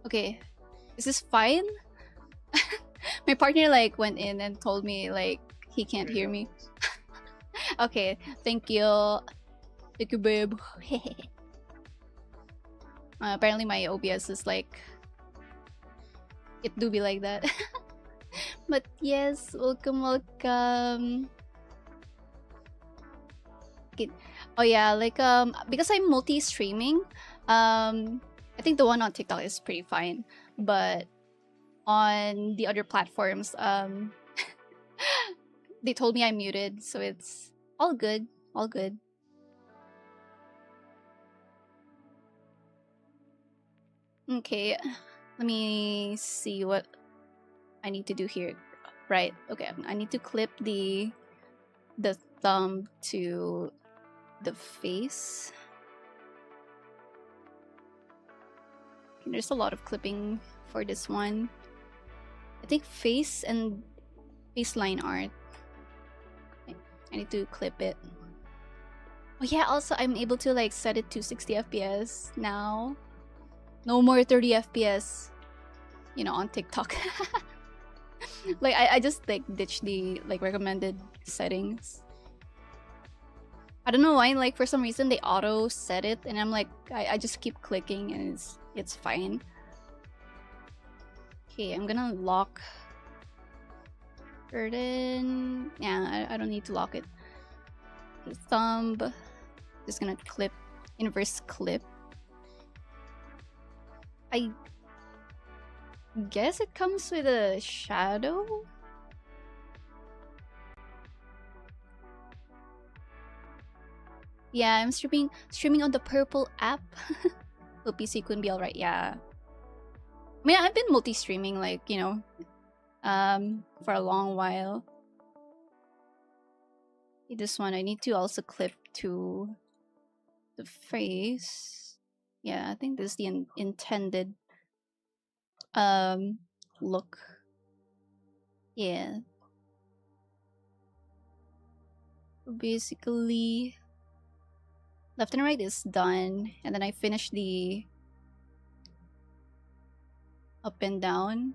Okay, is this fine? My partner like went in and told me like he can't hear me. Okay, thank you. Thank you, babe. Apparently my OBS is like, it do be like that. But yes, welcome. Okay. Oh yeah, like because I'm multi-streaming, I think the one on TikTok is pretty fine, but on the other platforms, they told me I'm muted, so it's all good, all good. Okay, let me see what I need to do here. Right, okay, I need to clip the thumb to the face. Okay, there's a lot of clipping for this one. I think face and baseline art. Okay, I need to clip it. Oh yeah, also I'm able to like set it to 60 FPS now. No more 30 FPS, you know, on TikTok. Like I just like ditched the like recommended settings. I don't know why, like for some reason they auto set it and I'm like I just keep clicking and it's fine. Okay, I'm gonna lock burden. Yeah, I don't need to lock it. Okay, thumb. Just gonna clip, inverse clip. I guess it comes with a shadow? Yeah, I'm streaming on the purple app. So PC couldn't be alright, yeah. I mean, I've been multi-streaming, like, you know, for a long while. This one, I need to also clip to the face. Yeah, I think this is the intended look. Yeah. Basically, left and right is done, and then I finish the up and down.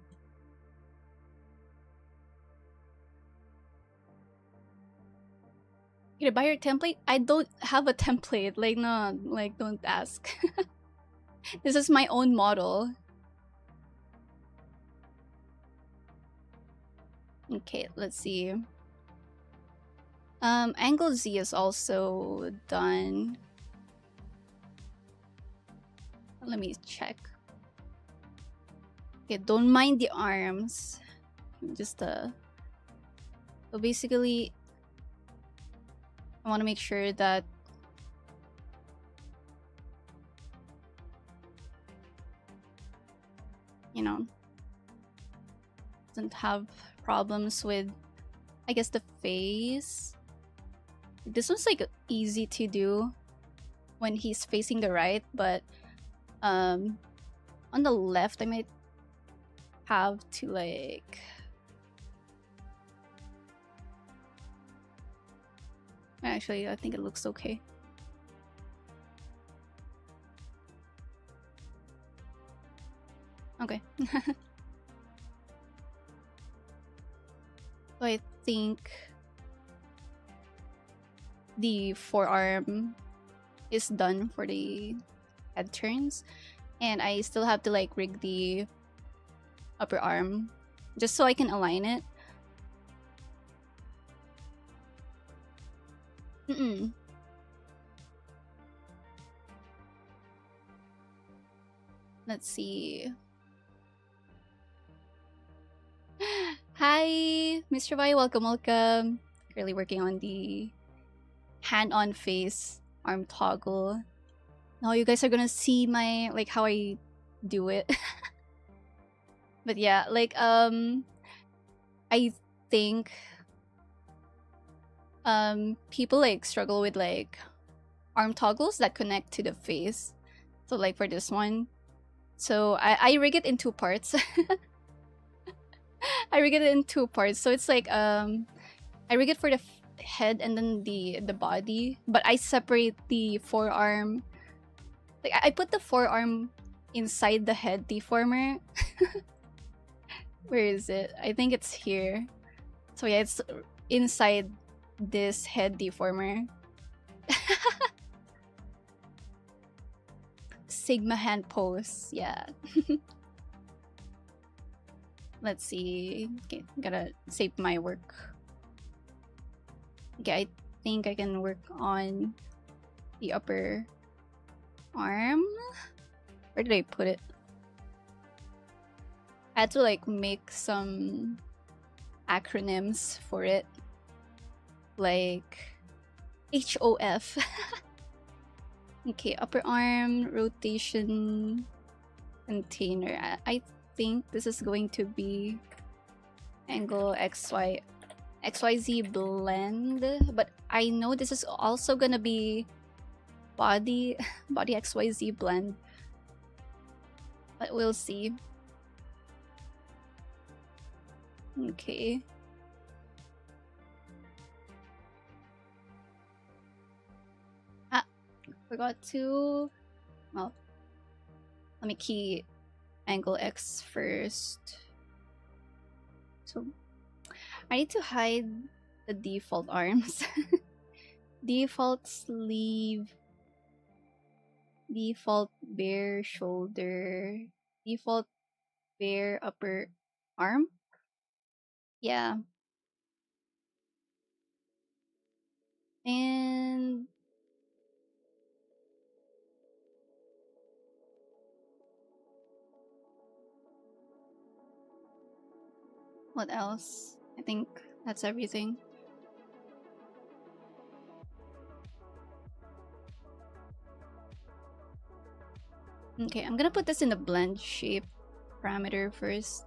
You buy your template? I don't have a template. Like, no, like, don't ask. This is my own model. Okay, let's see. Angle Z is also done. Let me check. Okay, don't mind the arms. Just so basically, I want to make sure that you know doesn't have problems with, I guess, the face. This one's like easy to do when he's facing the right, but on the left I might have to like actually I think it looks okay. Okay. So I think the forearm is done for the head turns, and I still have to like rig the upper arm just so I can align it. Let's see. Hi, Mr. Vi, welcome. Currently working on the hand-on face arm toggle. Now you guys are gonna see my like how I do it. But yeah, like I think people like struggle with like arm toggles that connect to the face. So like for this one, so I rig it in two parts. I rig it in two parts. So it's like I rig it for the head and then the body, but I separate the forearm. Like I put the forearm inside the head deformer. Where is it? I think it's here. So yeah, it's inside this head deformer. Sigma hand pose, yeah. Let's see. Okay, gotta save my work. Okay, I think I can work on the upper arm. Where did I put it? I had to like make some acronyms for it. Like HOF. Okay, upper arm rotation container. I think this is going to be angle XYZ blend, but I know this is also gonna be body XYZ blend, but we'll see. Okay. Forgot to, well, let me key angle X first. So I need to hide the default arms. Default sleeve, default bare shoulder, default bare upper arm. Yeah. And what else? I think that's everything. Okay, I'm gonna put this in the blend shape parameter first.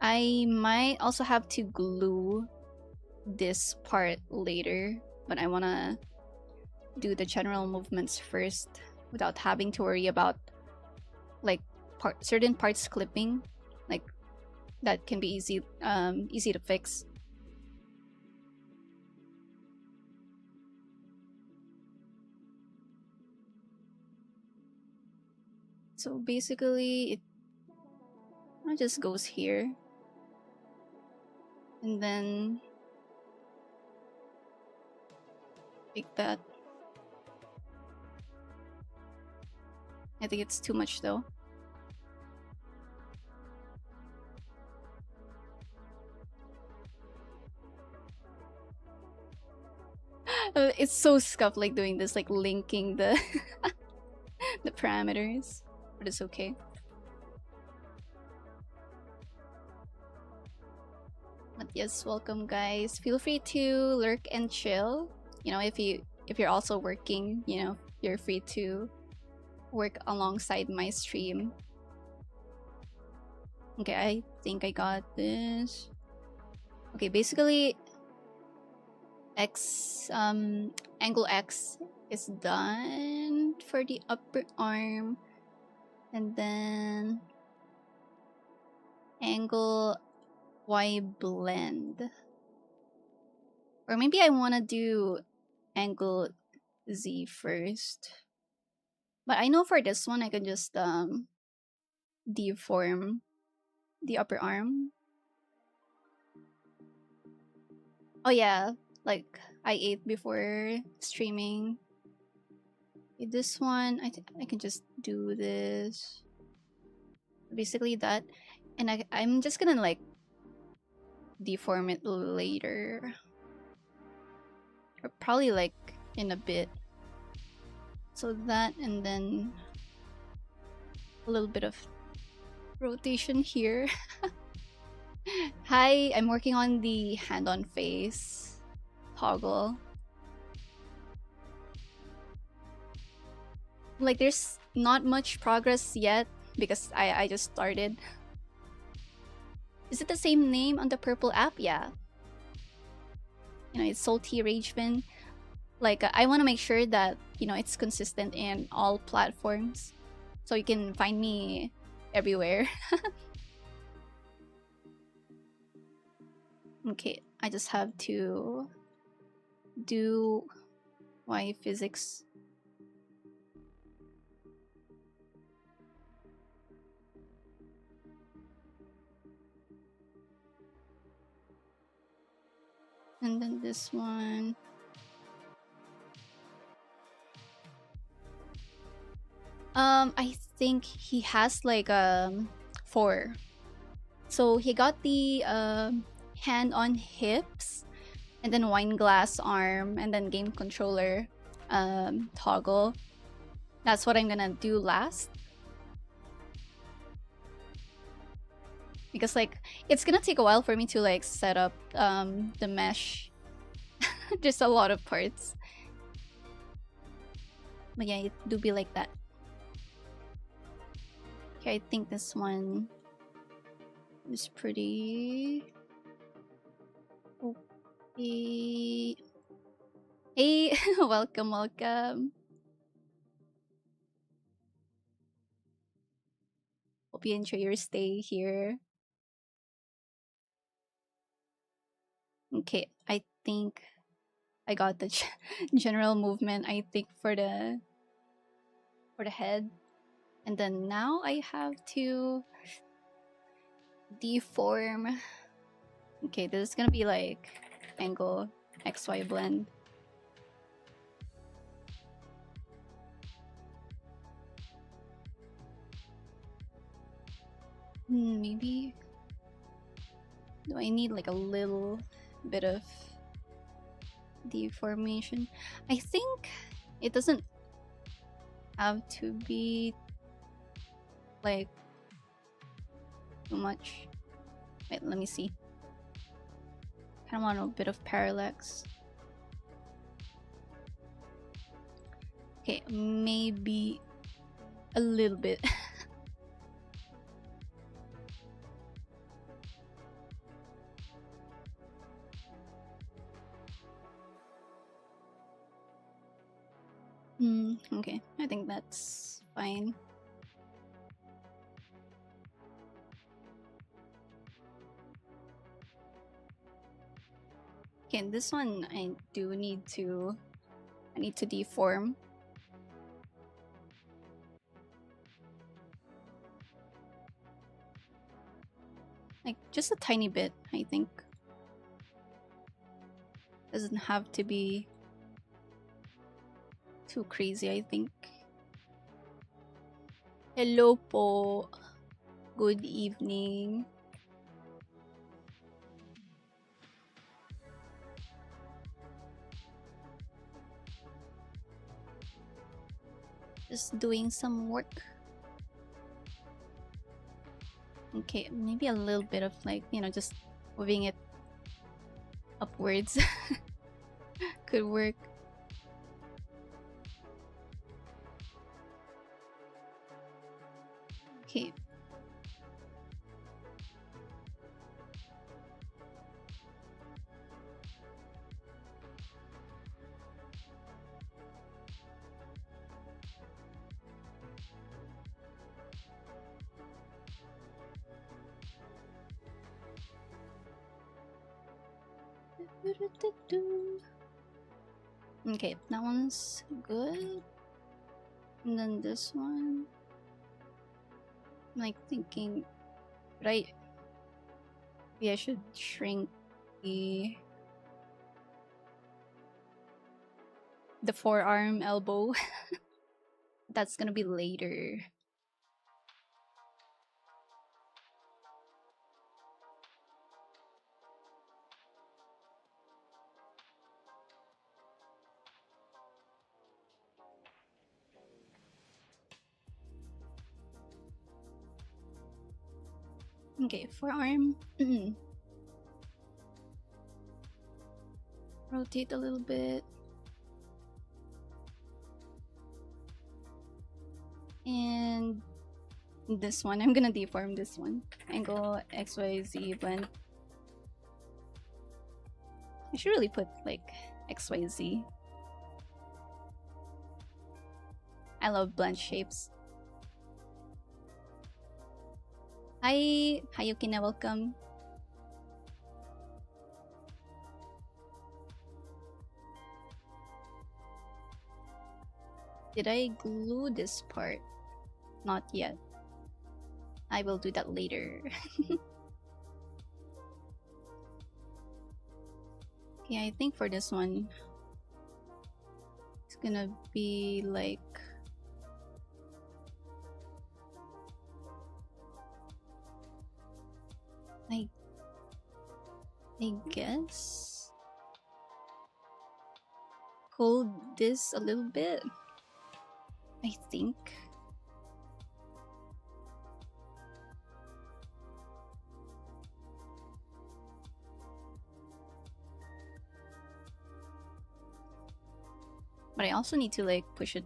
I might also have to glue this part later, but I wanna do the general movements first without having to worry about like certain parts clipping. Like that can be easy to fix. So basically it just goes here. And then like that. I think it's too much though. It's so scuffed like doing this, like linking the the parameters, but it's okay. But yes, welcome guys. Feel free to lurk and chill. You know, if you're also working, you know, you're free to work alongside my stream. Okay, I think I got this. Okay, basically angle X is done for the upper arm, and then angle Y blend, or maybe I want to do angle Z first, but I know for this one I can just deform the upper arm. Oh yeah, like I ate before streaming. Okay, this one I can just do this, basically that, and I'm just gonna like deform it later, or probably like in a bit. So that, and then a little bit of rotation here. Hi, I'm working on the hand on face toggle. Like there's not much progress yet because I just started. Is it the same name on the purple app? Yeah. You know, it's Salty Rageman. Like I want to make sure that, you know, it's consistent in all platforms, so you can find me everywhere. Okay, I just have to do Y physics. And then this one. I think he has like 4. So he got the hand on hips, and then wine glass arm, and then game controller toggle. That's what I'm gonna do last. Because like it's gonna take a while for me to like set up the mesh. Just a lot of parts. But yeah, it do be like that. Okay, I think this one is pretty okay. Hey, welcome, welcome. Hope you enjoy your stay here. Okay, I think I got the general movement, I think, for the head. And then now I have to deform. Okay, this is gonna be like angle XY blend. Maybe do I need like a little bit of deformation? I think it doesn't have to be like too much. Wait, let me see. Kind of want a bit of parallax. Okay, maybe a little bit. Okay, I think that's fine. Okay, this one I need to deform. Like just a tiny bit, I think. Doesn't have to be too crazy, I think. Hello po. Good evening. Just doing some work. Okay, maybe a little bit of like, you know, just moving it upwards. Could work. Okay. Okay, that one's good. And then this one, I'm like thinking, right? Maybe I should shrink the forearm elbow. That's gonna be later. Okay, forearm. Rotate a little bit. And this one, I'm gonna deform this one. Angle XYZ blend. I should really put like XYZ. I love blend shapes. Hi, Hayukina, welcome. Did I glue this part? Not yet. I will do that later. Okay, Yeah, I think for this one, it's gonna be like I guess hold this a little bit. I think. But I also need to like push it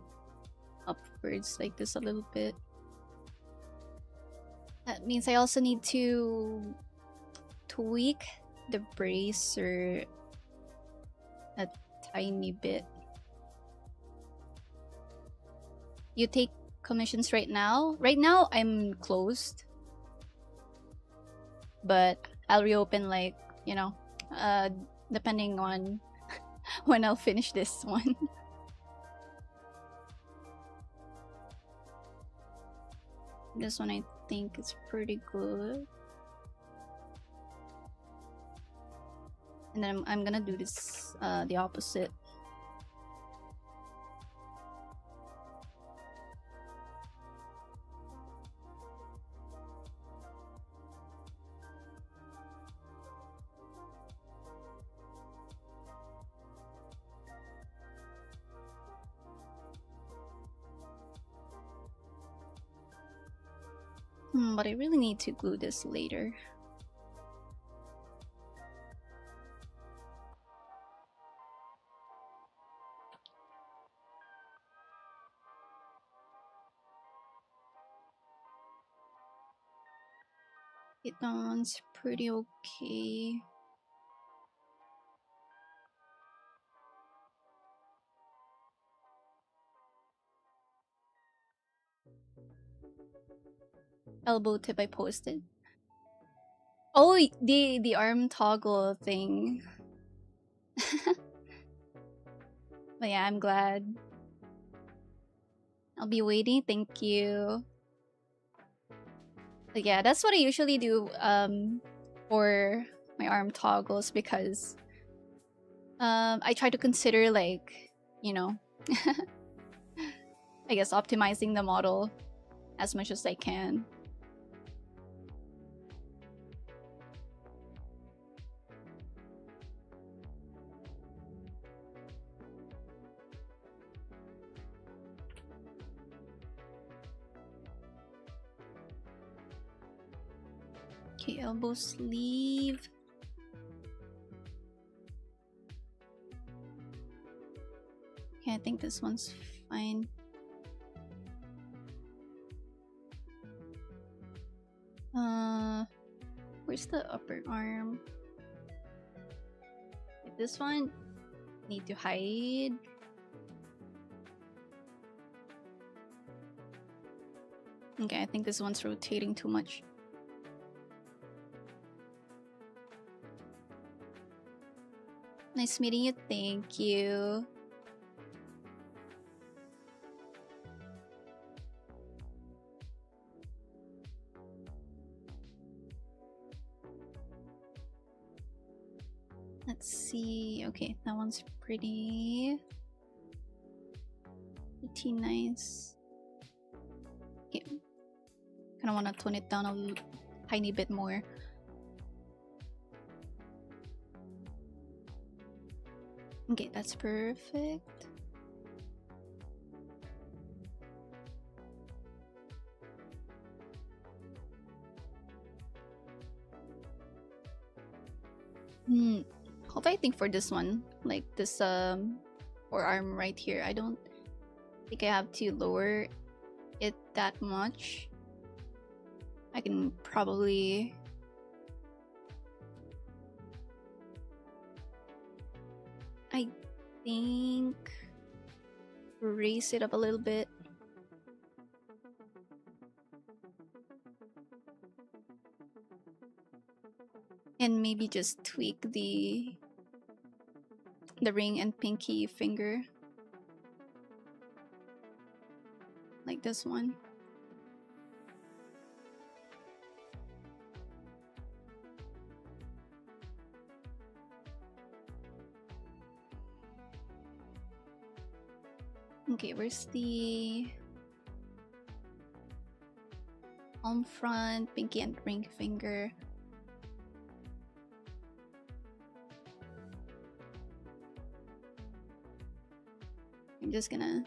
upwards like this a little bit. That means I also need to tweak the bracer a tiny bit. You take commissions right now? Right now I'm closed. But I'll reopen like, you know, depending on when I'll finish this one. This one I think is pretty good. And then I'm gonna do this the opposite. But I really need to glue this later. That one's pretty okay. Elbow tip I posted. Oh, the arm toggle thing. But yeah, I'm glad. I'll be waiting. Thank you. But yeah, that's what I usually do for my arm toggles because I try to consider like, you know, I guess optimizing the model as much as I can. Okay, elbow sleeve. Okay, I think this one's fine. Where's the upper arm? This one need to hide. Okay, I think this one's rotating too much. Nice meeting you. Thank you. Let's see. Okay, that one's pretty nice. Okay, kind of want to tone it down a tiny bit more. Okay, that's perfect. Although I think for this one, like this forearm right here, I don't think I have to lower it that much. I can probably I think raise it up a little bit. And maybe just tweak the ring and pinky finger. Like this one. Okay, where's the palm front, pinky and ring finger? I'm just gonna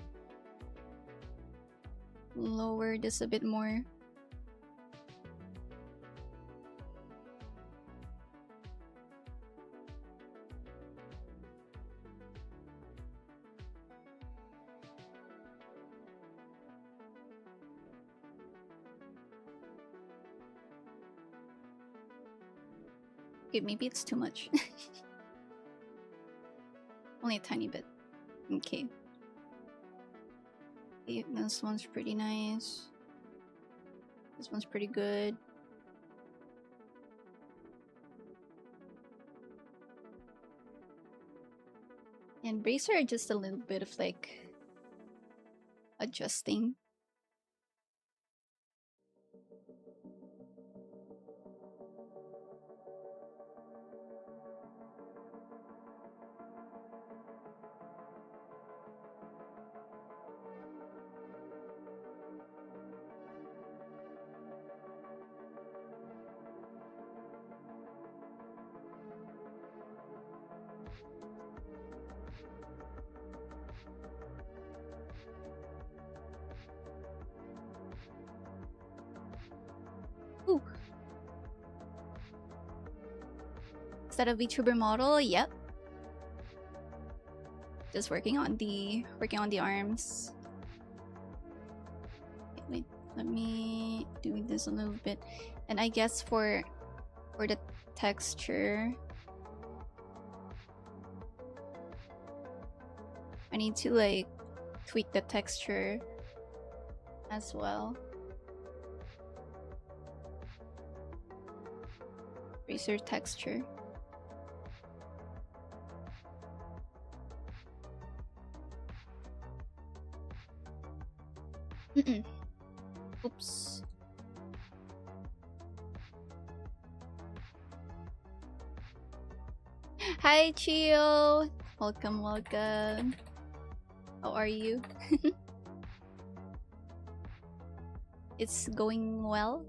lower this a bit more. Okay, maybe it's too much. Only a tiny bit. Okay. Okay, this one's pretty nice. This one's pretty good. And bracer are just a little bit of like adjusting. Ooh. Is that a VTuber model? Yep. Just working on the arms. Okay, wait, let me do this a little bit. And I guess for the texture, I need to like tweak the texture as well. Bracer texture. Oops. Hi, Chio. Welcome, welcome. How are you? It's going well.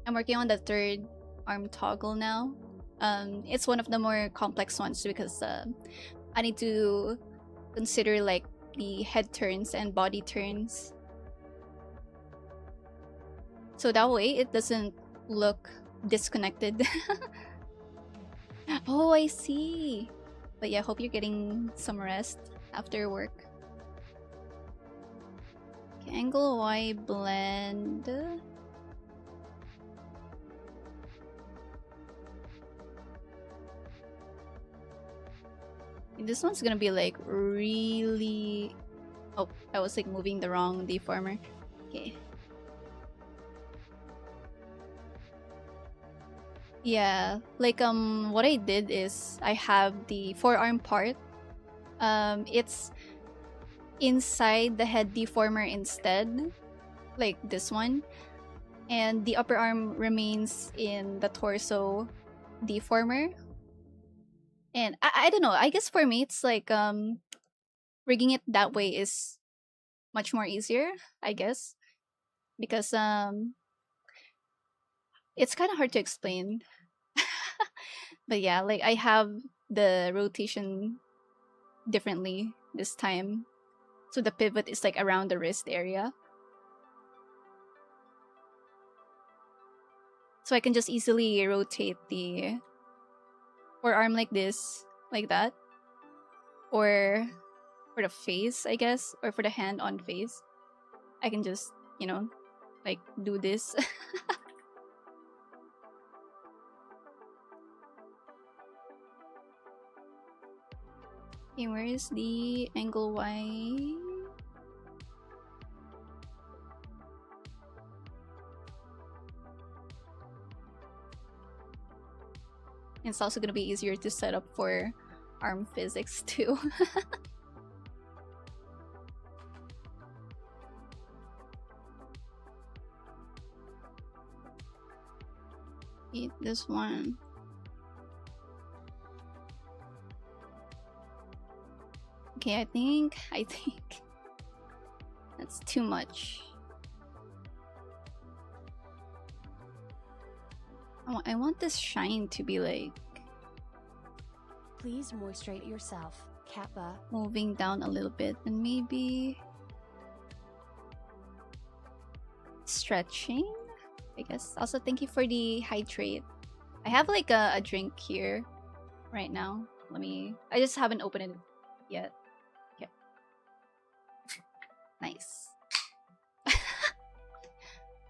I'm working on the third arm toggle now. It's one of the more complex ones because I need to consider like the head turns and body turns. So that way it doesn't look disconnected. Oh, I see. But yeah, hope you're getting some rest after work. Okay, angle Y blend. This one's gonna be like really... Oh, I was like moving the wrong deformer. Okay. Yeah, like what I did is I have the forearm part. It's inside the head deformer instead, like this one, and the upper arm remains in the torso deformer. And I don't know, I guess for me it's like rigging it that way is much more easier, I guess, because it's kind of hard to explain. But yeah, like I have the rotation differently this time, so the pivot is like around the wrist area, so I can just easily rotate the forearm like this, like that, or for the face, I guess, or for the hand on face, I can just, you know, like do this. Okay, where is the angle Y? It's also gonna be easier to set up for arm physics too. Eat this one. Okay, I think that's too much. I want this shine to be like Please moisturize yourself, Kappa. moving down a little bit and maybe stretching, I guess. Also, thank you for the hydrate. I have like a drink here right now. I just haven't opened it yet. Okay. Nice.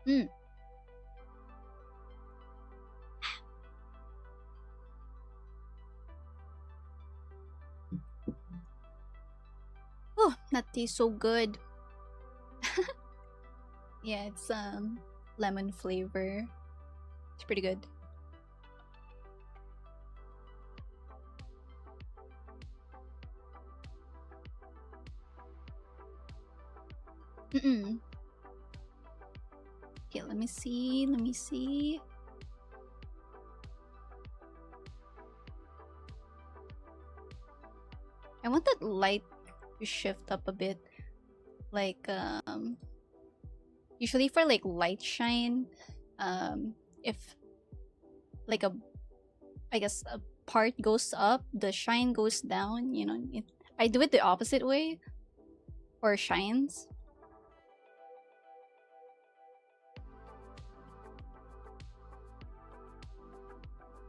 Mm. Oh, that tastes so good. Yeah, it's lemon flavor. It's pretty good. Okay, let me see. I want that light to shift up a bit. Like usually for like light shine, if like I guess a part goes up, the shine goes down, you know. I do it the opposite way for shines.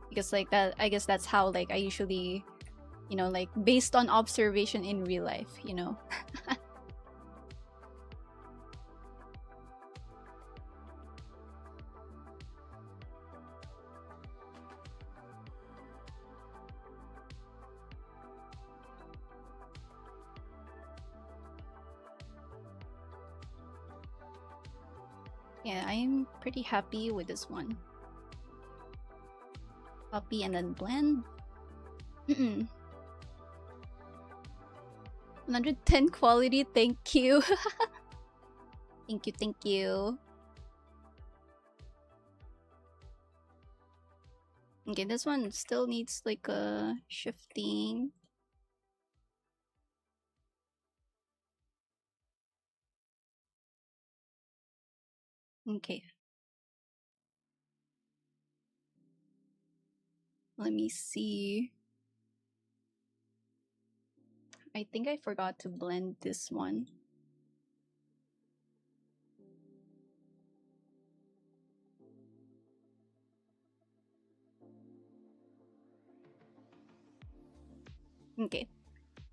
Because like that, I guess that's how like I usually, you know, like based on observation in real life, you know. Yeah, I'm pretty happy with this one. Copy and then blend. 110 quality, thank you. Thank you. Okay, this one still needs like a shifting. Okay. Let me see. I think I forgot to blend this one. Okay.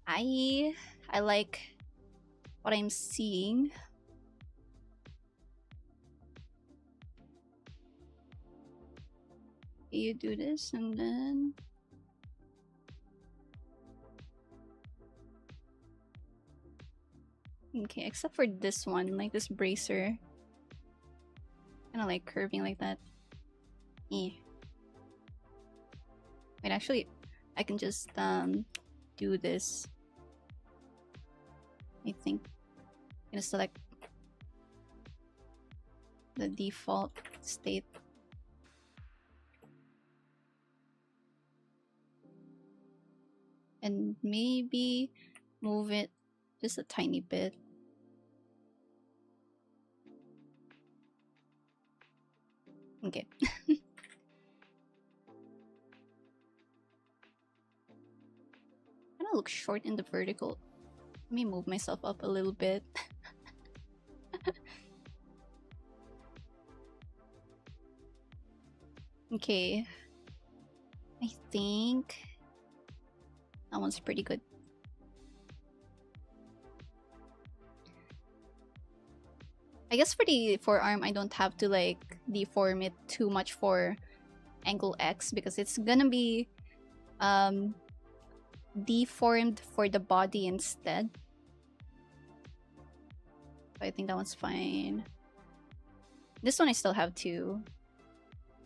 I like what I'm seeing. You do this and then okay, except for this one, like this bracer. Kind of like curving like that. Eh. Wait, actually, I can just do this. I think I'm gonna select the default state. And maybe move it just a tiny bit. Okay. Kind of look short in the vertical. Let me move myself up a little bit. Okay. I think that one's pretty good. I guess for the forearm, I don't have to like deform it too much for angle X because it's gonna be deformed for the body instead. So I think that one's fine. This one I still have to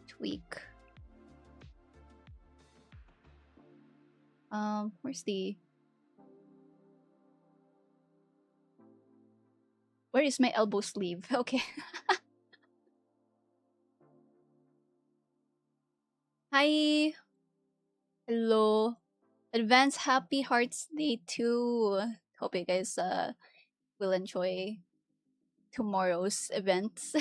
tweak. Where's the... Where is my elbow sleeve? Okay. Hi. Hello. Advance Happy Hearts Day 2. Hope you guys will enjoy tomorrow's events.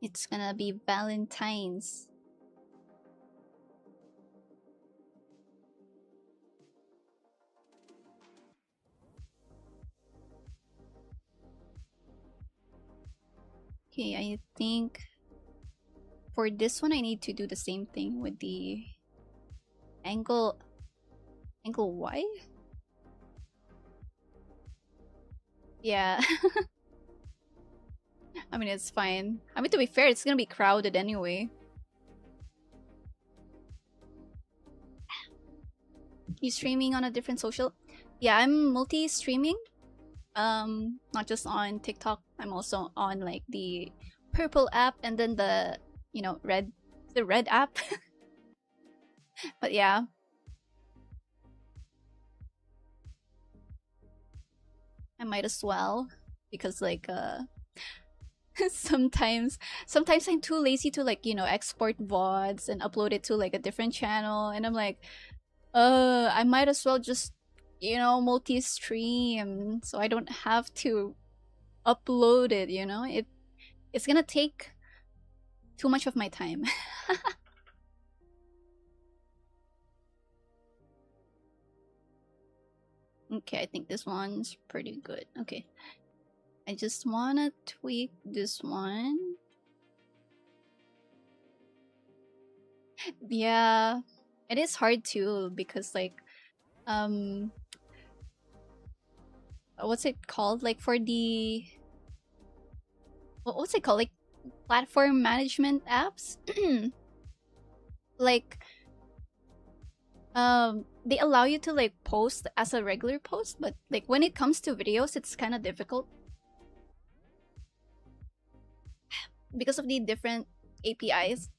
It's gonna be Valentine's. Okay, I think for this one I need to do the same thing with the angle Y? Yeah. I mean, it's fine. I mean, to be fair, it's gonna be crowded anyway. You streaming on a different social? Yeah, I'm multi-streaming. Not just on TikTok. I'm also on like the purple app and then the red app. But yeah. I might as well because like sometimes I'm too lazy to like, export VODs and upload it to like a different channel, and I'm like, I might as well just, multi-stream so I don't have to upload it, it's gonna take too much of my time. Okay, I think this one's pretty good. Okay, I just wanna tweak this one. Yeah, it is hard too because like what's it called, like for the what's it called, like platform management apps. Like they allow you to like post as a regular post, but like when it comes to videos it's kind of difficult because of the different APIs.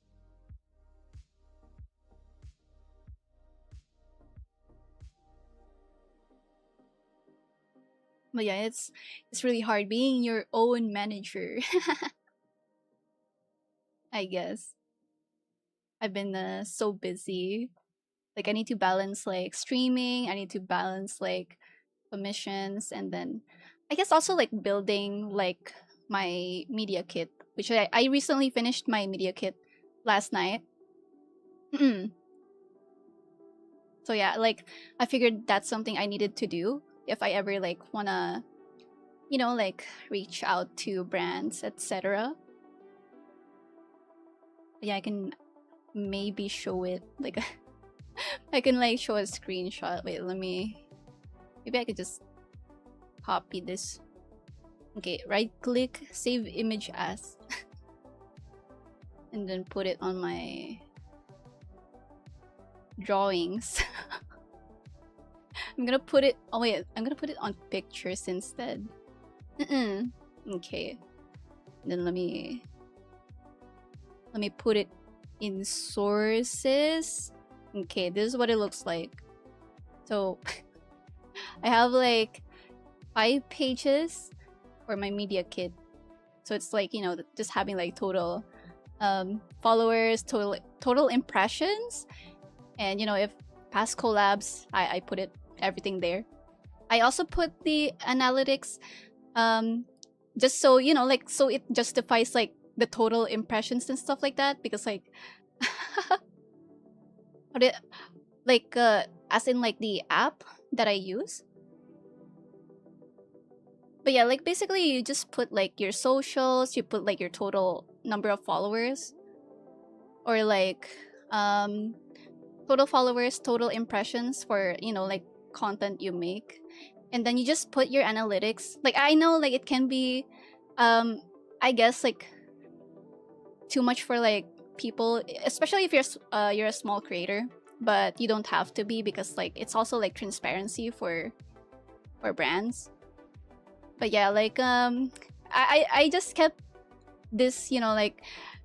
But yeah, it's really hard being your own manager. I guess I've been so busy. Like I need to balance like streaming, I need to balance like commissions, and then I guess also like building like my media kit, which I recently finished my media kit last night. So yeah, like I figured that's something I needed to do if I ever like wanna, like reach out to brands, etc. Yeah, I can maybe show it like I can like show a screenshot. Wait, maybe I could just copy this. Okay, right click, save image as, and then put it on my drawings. I'm gonna put it, oh wait, I'm gonna put it on pictures instead. Okay, then let me put it in sources. Okay, this is what it looks like. So I have like 5 pages for my media kit. So it's like, just having like total followers, total impressions, and if past collabs, I put everything there. I also put the analytics just so, like so it justifies like the total impressions and stuff like that, because like like as in like the app that I use. But yeah, like basically you just put like your socials, you put like your total number of followers, or like total followers, total impressions for, like content you make. And then you just put your analytics. Like I know like it can be I guess like too much for like people, especially if you're a small creator, but you don't have to be, because like it's also like transparency for brands. But yeah, like I just kept this, like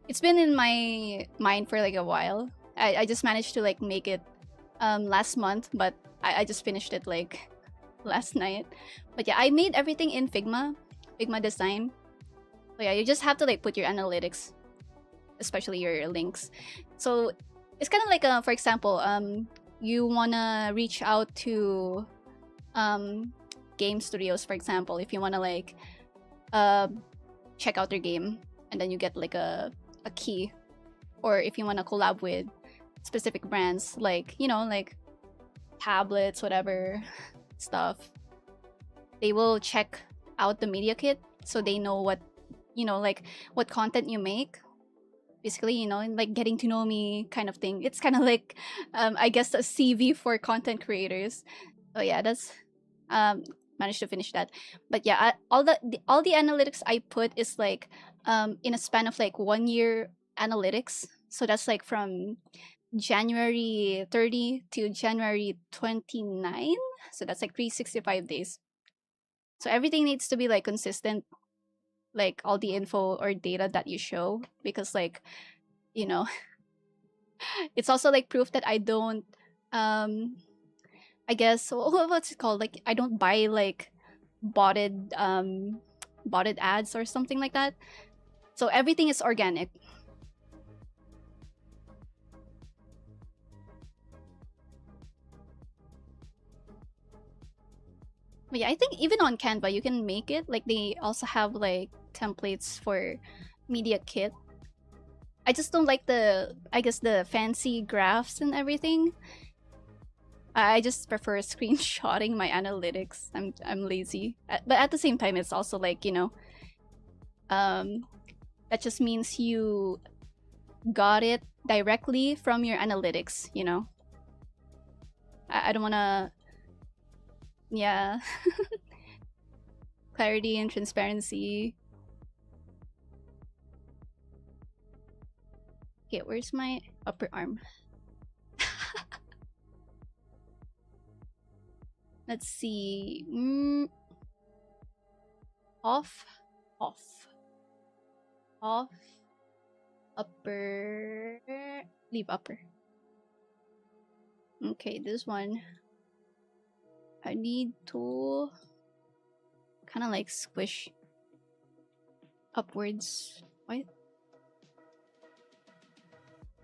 it's been in my mind for like a while. I just managed to like make it last month, but I just finished it like last night. But yeah, I made everything in Figma design. So yeah, you just have to like put your analytics, especially your links. So it's kind of like for example, you wanna reach out to game studios, for example, if you wanna like check out their game, and then you get like a key, or if you wanna collab with specific brands, like you know, like tablets, whatever stuff, they will check out the media kit, so they know what, you know, like what content you make. Basically, you know, like getting to know me kind of thing. It's kind of like I guess a CV for content creators. So yeah, that's managed to finish that. But yeah, all the analytics I put is like in a span of like 1 year analytics. So that's like from January 30 to January 29. So that's like 365 days. So everything needs to be like consistent, like all the info or data that you show, because like, you know, it's also like proof that I don't I guess what's it called? Like I don't buy like botted botted ads or something like that. So everything is organic. But yeah, I think even on Canva you can make it. Like they also have like templates for media kit. I just don't like the, I guess, the fancy graphs and everything. I just prefer screenshotting my analytics. I'm lazy. But at the same time it's also like, you know, that just means you got it directly from your analytics, you know. I don't want to, yeah. Clarity and transparency. Okay, where's my upper arm? Let's see. Off, off, off, upper, leave upper. Okay, this one I need to kind of like squish upwards. What?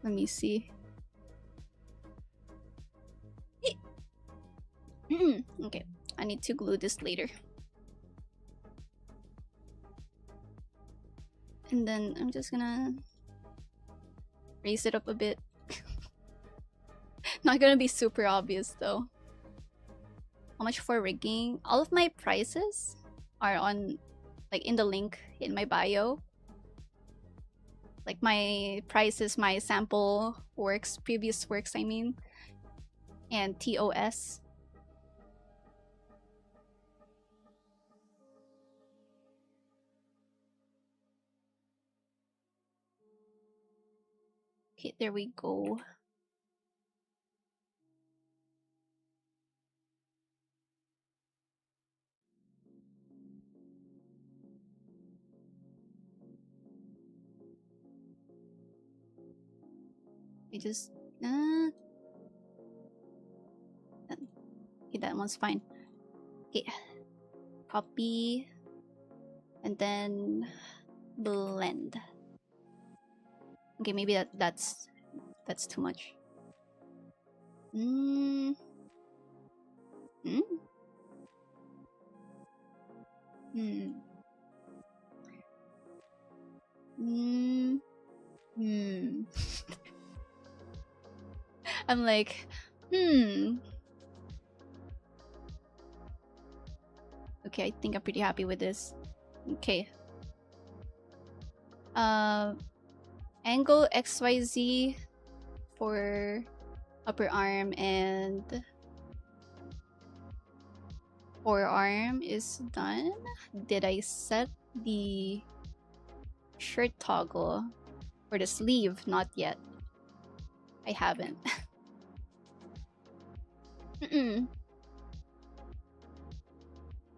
Let me see. Okay, I need to glue this later. And then I'm just gonna raise it up a bit. Not gonna be super obvious though. How much for rigging? All of my prices are on, like, in the link in my bio. Like my prices, my sample works, previous works I mean, and TOS. Okay, there we go. I just okay, that one's fine. Okay, copy and then blend. Okay, maybe that's too much. Hmm. I'm like, okay, I think I'm pretty happy with this. Okay. Angle XYZ for upper arm and forearm is done. Did I set the shirt toggle for the sleeve? Not yet. I haven't.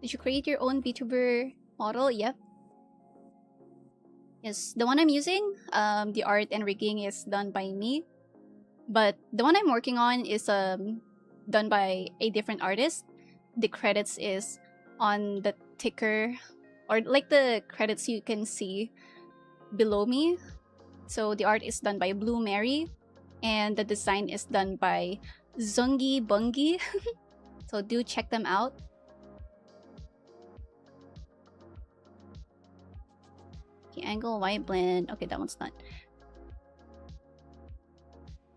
Did you create your own VTuber model? Yep. Yes, the one I'm using, the art and rigging is done by me. But the one I'm working on is done by a different artist. The credits is on the ticker or like the credits you can see below me. So the art is done by Blue Mary, and the design is done by Zungi Bungi. So do check them out. Okay, angle white blend. Okay, that one's done.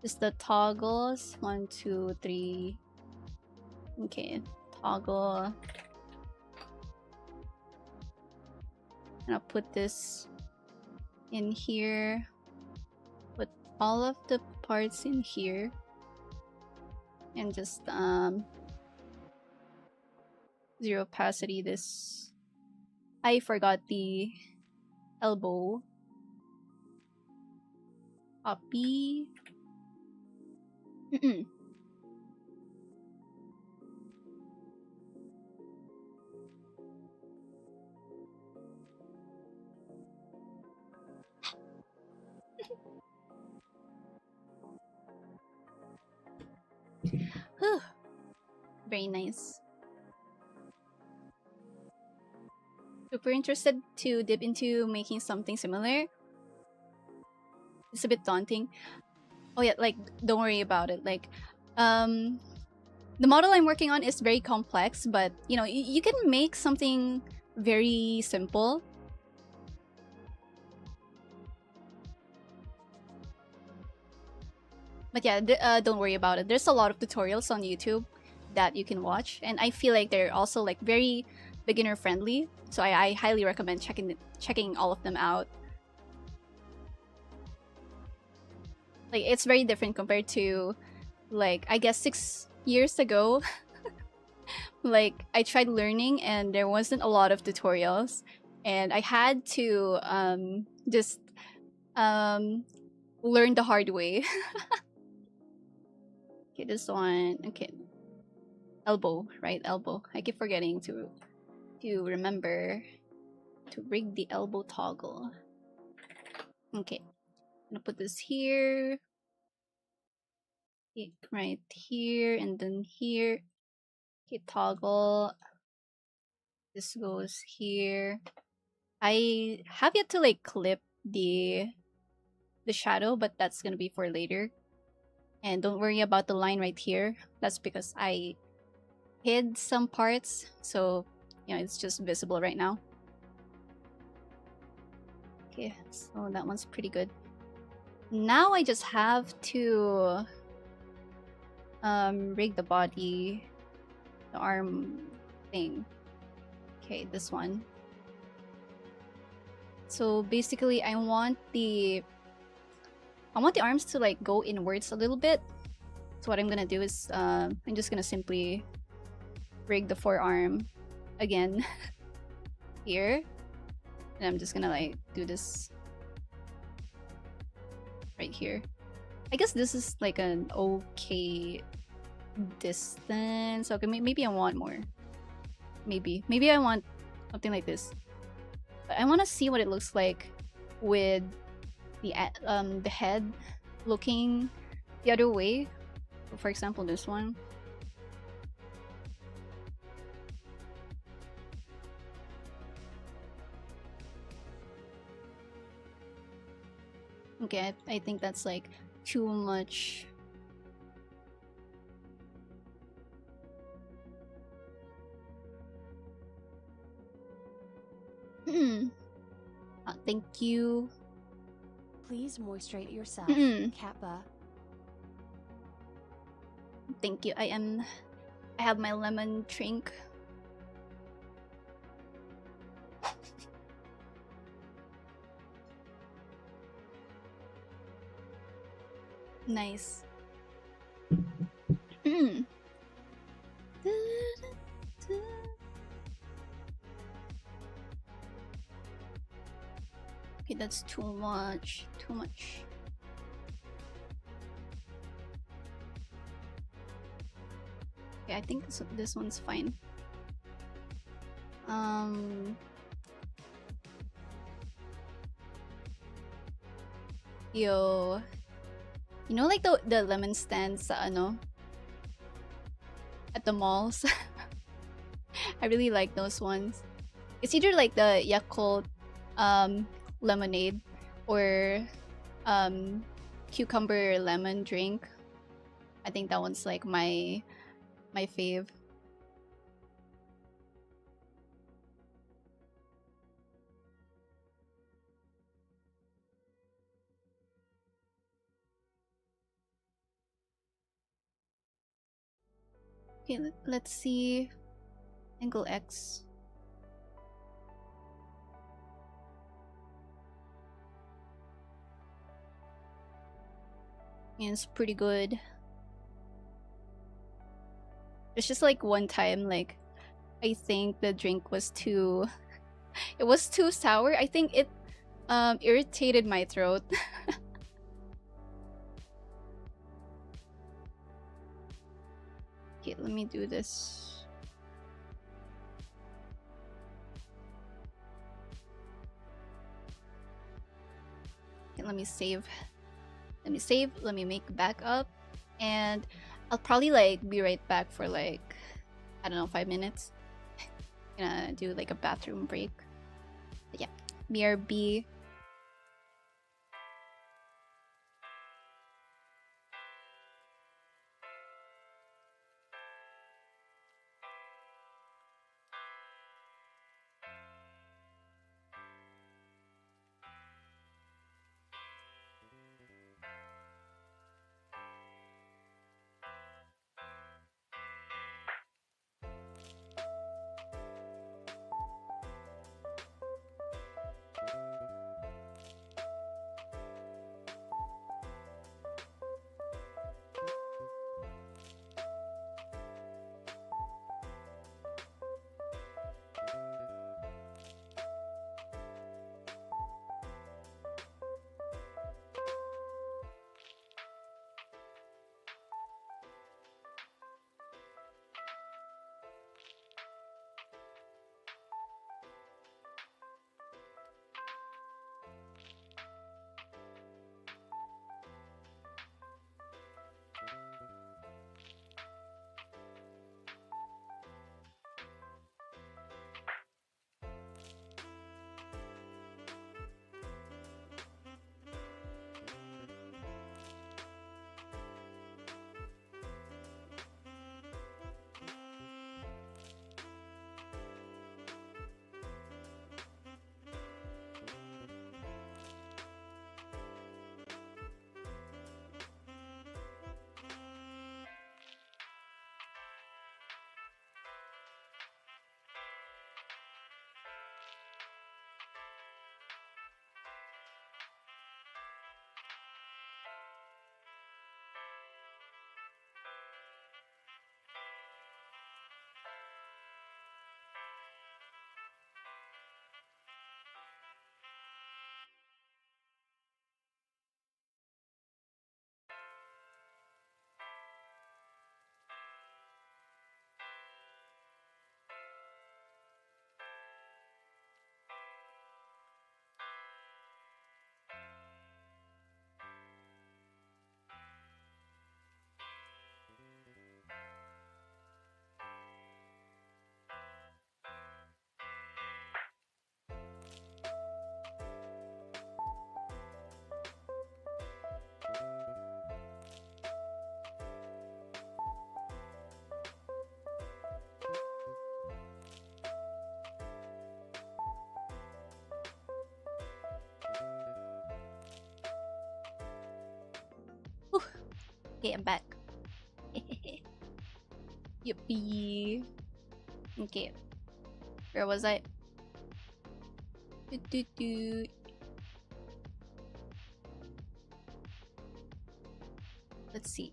Just the toggles. 1, 2, 3. Okay, toggle. And I'll put this in here. Put all of the parts in here. And just zero opacity this. I forgot the elbow. Copy. Very nice. Super interested to dip into making something similar. It's a bit daunting. Oh yeah, like don't worry about it. Like, the model I'm working on is very complex, but you know, you can make something very simple. But yeah, don't worry about it. There's a lot of tutorials on YouTube that you can watch, and I feel like they're also like very beginner friendly. So I highly recommend checking all of them out. Like it's very different compared to, like, I guess 6 years ago. Like I tried learning and there wasn't a lot of tutorials, and I had to just learn the hard way. Okay, this one. Okay, elbow, right? Elbow. I keep forgetting to remember to rig the elbow toggle. Okay, I'm gonna put this here. Okay, right here, and then here. Okay, toggle. This goes here. I have yet to like clip the shadow, but that's gonna be for later. And don't worry about the line right here. That's because I hid some parts, so you know it's just visible right now. Okay, so that one's pretty good. Now I just have to rig the body, the arm thing. Okay, this one. So basically I want the arms to like go inwards a little bit. So what I'm gonna do is I'm just gonna simply rig the forearm again here, and I'm just gonna like do this right here. I guess this is like an okay distance. Okay, maybe I want more. Maybe I want something like this. But I want to see what it looks like with the head looking the other way. For example, this one. Okay, I think that's like too much. Thank you. Please moisture yourself, Kappa. Thank you. I have my lemon drink. Nice. Okay, that's too much. Too much. Okay, I think this one's fine. Yo, you know, like the lemon stands sa ano at the malls. I really like those ones. It's either like the Yakult lemonade or cucumber lemon drink. I think that one's like my fave. Okay, let's see. Angle X. And it's pretty good. It's just like one time, like I think the drink was too it was too sour. I think it irritated my throat. Okay, let me do this. Okay, let me save. Let me make backup. And I'll probably like be right back for like, I don't know, 5 minutes. Gonna do like a bathroom break. But yeah, BRB. Whew. Okay, I'm back. Yippee. Okay. Where was I? Let's see.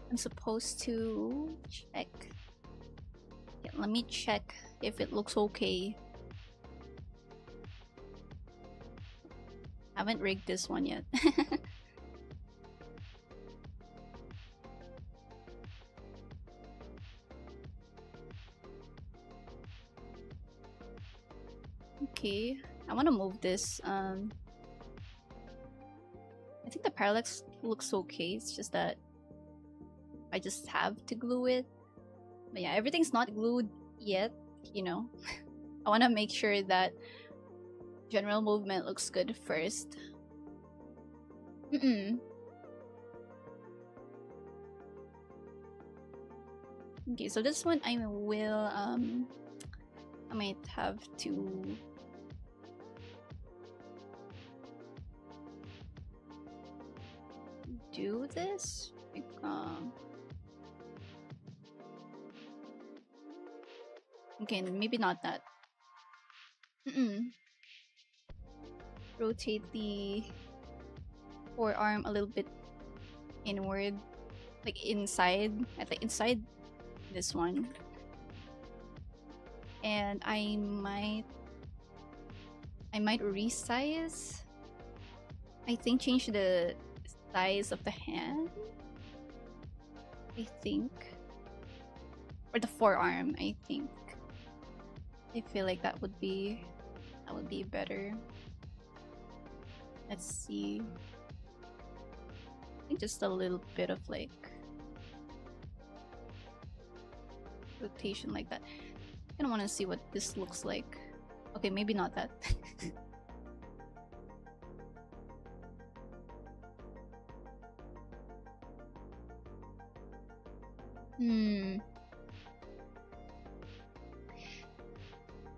I'm supposed to check. Okay, let me check if it looks okay. Haven't rigged this one yet. Okay, I want to move this. I think the parallax looks okay. It's just that I just have to glue it. But yeah, everything's not glued yet, you know. I want to make sure that general movement looks good first. Okay, so this one I will I might have to do this. Like, okay, maybe not that. Rotate the forearm a little bit inward, like inside, at the inside this one. And I might resize. I think change the size of the hand. I think, or the forearm. I think. I feel like that would be better. Let's see. I think just a little bit of like rotation like that. I kind of want to see what this looks like. Okay, maybe not that.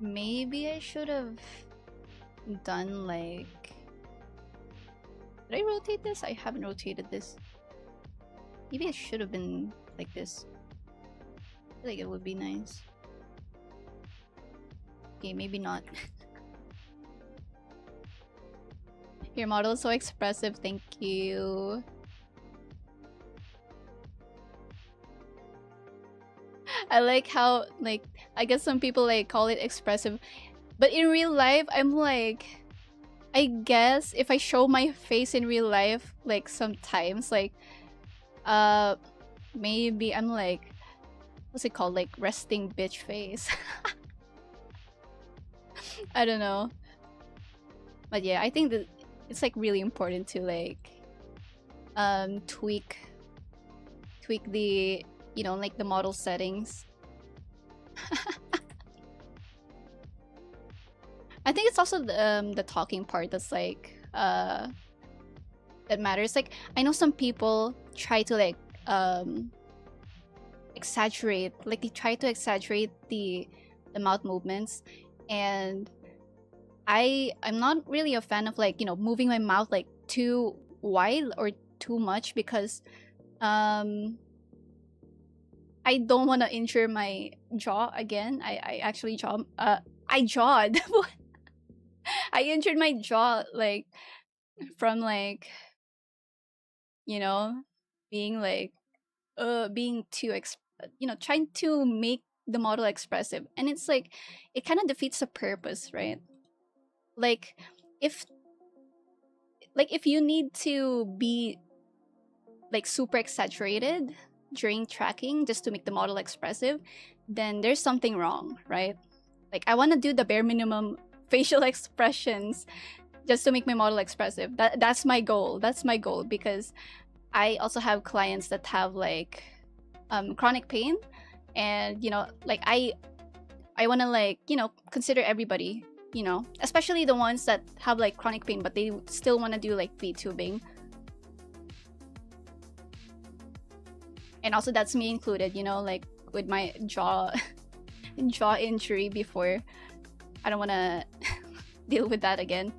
Maybe I should have done like... Did I rotate this? I haven't rotated this. Maybe it should have been like this. I feel like it would be nice. Okay, maybe not. Your model is so expressive, thank you. I like how, like, I guess some people like call it expressive, but in real life, I'm like, I guess if I show my face in real life, like sometimes, like, maybe I'm like, what's it called, like resting bitch face. I don't know, but yeah, I think that it's like really important to like tweak the, you know, like the model settings. I think it's also the talking part that's like that matters. Like, I know some people try to like exaggerate, like they try to exaggerate the mouth movements, and I'm not really a fan of like, you know, moving my mouth like too wide or too much, because I don't want to injure my jaw again. I actually jawed. I injured my jaw like from like, you know, being like being too you know, trying to make the model expressive, and it's like it kind of defeats the purpose, right? Like if you need to be like super exaggerated during tracking just to make the model expressive, then there's something wrong, right? Like, I want to do the bare minimum facial expressions just to make my model expressive. That's my goal. That's my goal, because I also have clients that have like chronic pain, and you know, like I want to like, you know, consider everybody, you know, especially the ones that have like chronic pain but they still want to do like VTubing. And also that's me included, you know, like with my jaw injury before. I don't want to deal with that again.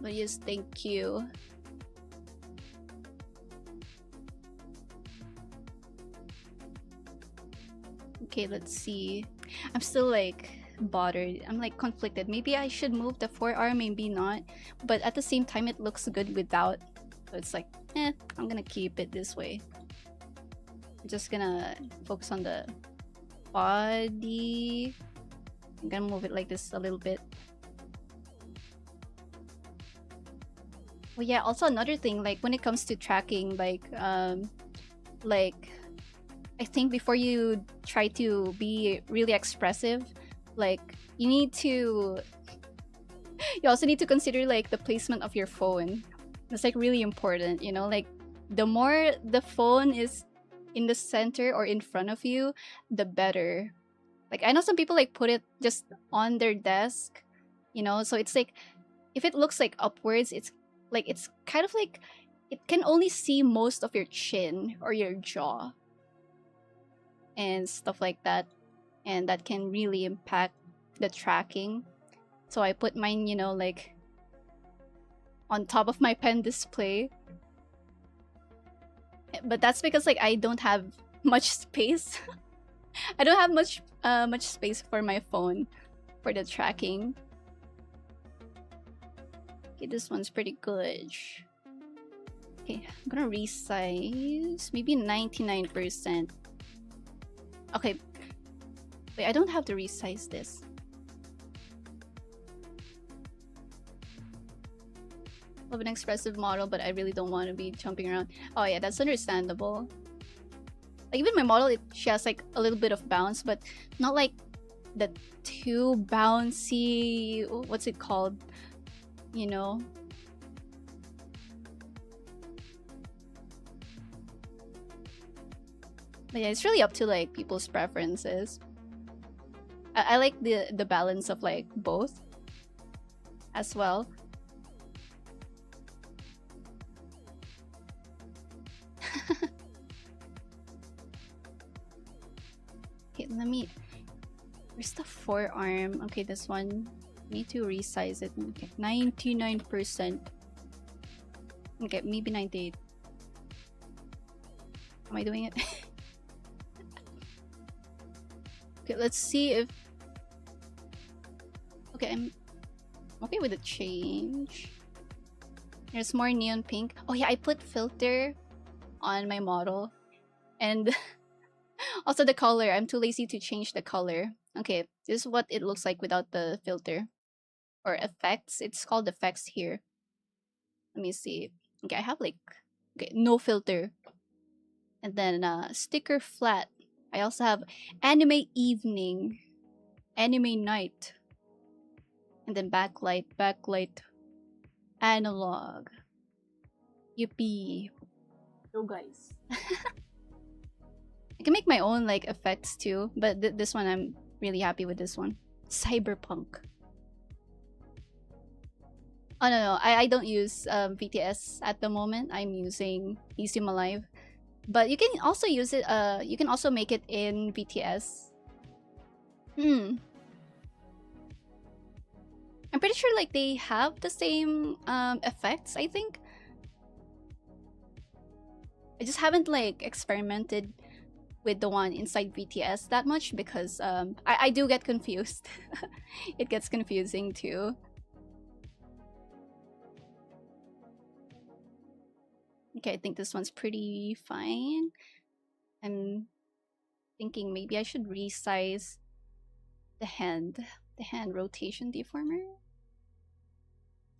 But yes, thank you. Okay, let's see. I'm still like bothered. I'm like conflicted. Maybe I should move the forearm, maybe not. But at the same time, it looks good without. So it's like, I'm gonna keep it this way. I'm just gonna focus on the body. I'm gonna move it like this a little bit. Well, yeah, also another thing, like when it comes to tracking, like I think before you try to be really expressive, like you also need to consider like the placement of your phone. That's like really important, you know, like the more the phone is in the center or in front of you, the better. Like I know some people like put it just on their desk, you know, so it's like if it looks like upwards, it's kind of like it can only see most of your chin or your jaw and stuff like that, and that can really impact the tracking. So I put mine, you know, like on top of my pen display. But that's because like I don't have much space. I don't have much space for my phone for the tracking. Okay, this one's pretty good. Okay, I'm gonna resize maybe 99%. Okay. Wait, I don't have to resize this. Love an expressive model, but I really don't want to be jumping around. Oh yeah, that's understandable. Like even my model, she has like a little bit of bounce, but not like the too bouncy. What's it called? You know. But yeah, it's really up to like people's preferences. I like the balance of like both as well. Okay, let me. Where's the forearm? Okay, this one. Need to resize it. Okay, 99%. Okay, maybe 98. Am I doing it? Okay, let's see if. Okay, I'm okay with the change. There's more neon pink. Oh yeah, I put filter on my model, and also the color. I'm too lazy to change the color. Okay, this is what it looks like without the filter or effects. It's called effects here. Let me see. Okay, I have like no filter, and then sticker flat. I also have anime evening, anime night, and then backlight analog. Yippee. So guys. I can make my own like effects too, but this one I'm really happy with this one. Cyberpunk. Oh no, I don't use VTS at the moment. I'm using Easy Live. But you can also use it, you can also make it in VTS. I'm pretty sure like they have the same effects, I think. I just haven't like experimented with the one inside VTS that much because I do get confused. It gets confusing too. Okay, I think this one's pretty fine. I'm thinking maybe I should resize the hand rotation deformer.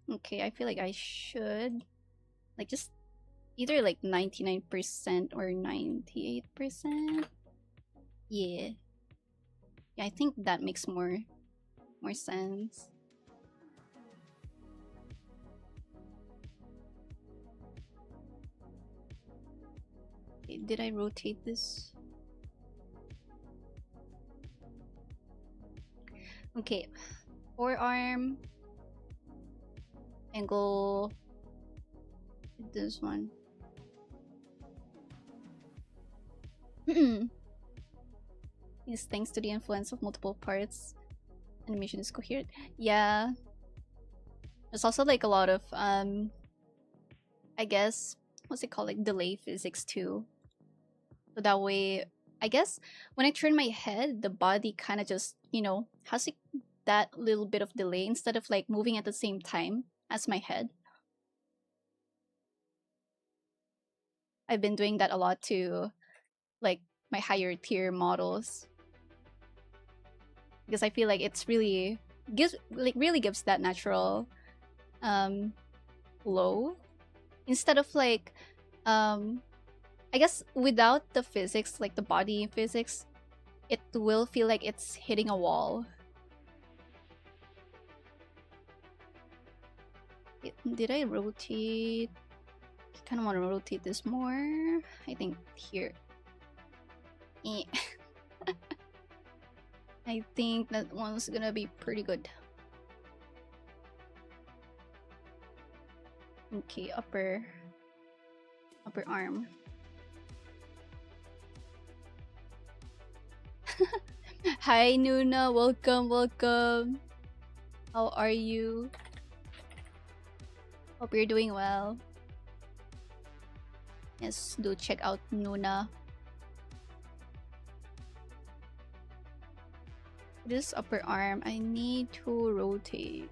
Okay, I feel like I should like just either like 99% or 98%. Yeah. Yeah, I think that makes more sense. Okay, did I rotate this? Okay. Forearm. Angle. This one. Is thanks to the influence of multiple parts, animation is coherent. Yeah. There's also like a lot of I guess what's it called, like delay physics too. So that way, I guess when I turn my head, the body kind of just, you know, has like that little bit of delay instead of like moving at the same time as my head. I've been doing that a lot to like my higher tier models because I feel like it's really gives that natural flow instead of like I guess without the physics, like the body physics, it will feel like it's hitting a wall. Did I rotate? I kind of want to rotate this more. I think here. I think that one's gonna be pretty good. Okay, upper arm. Hi Nuna, welcome. How are you? Hope you're doing well. Yes, do check out Nuna. This upper arm, I need to rotate.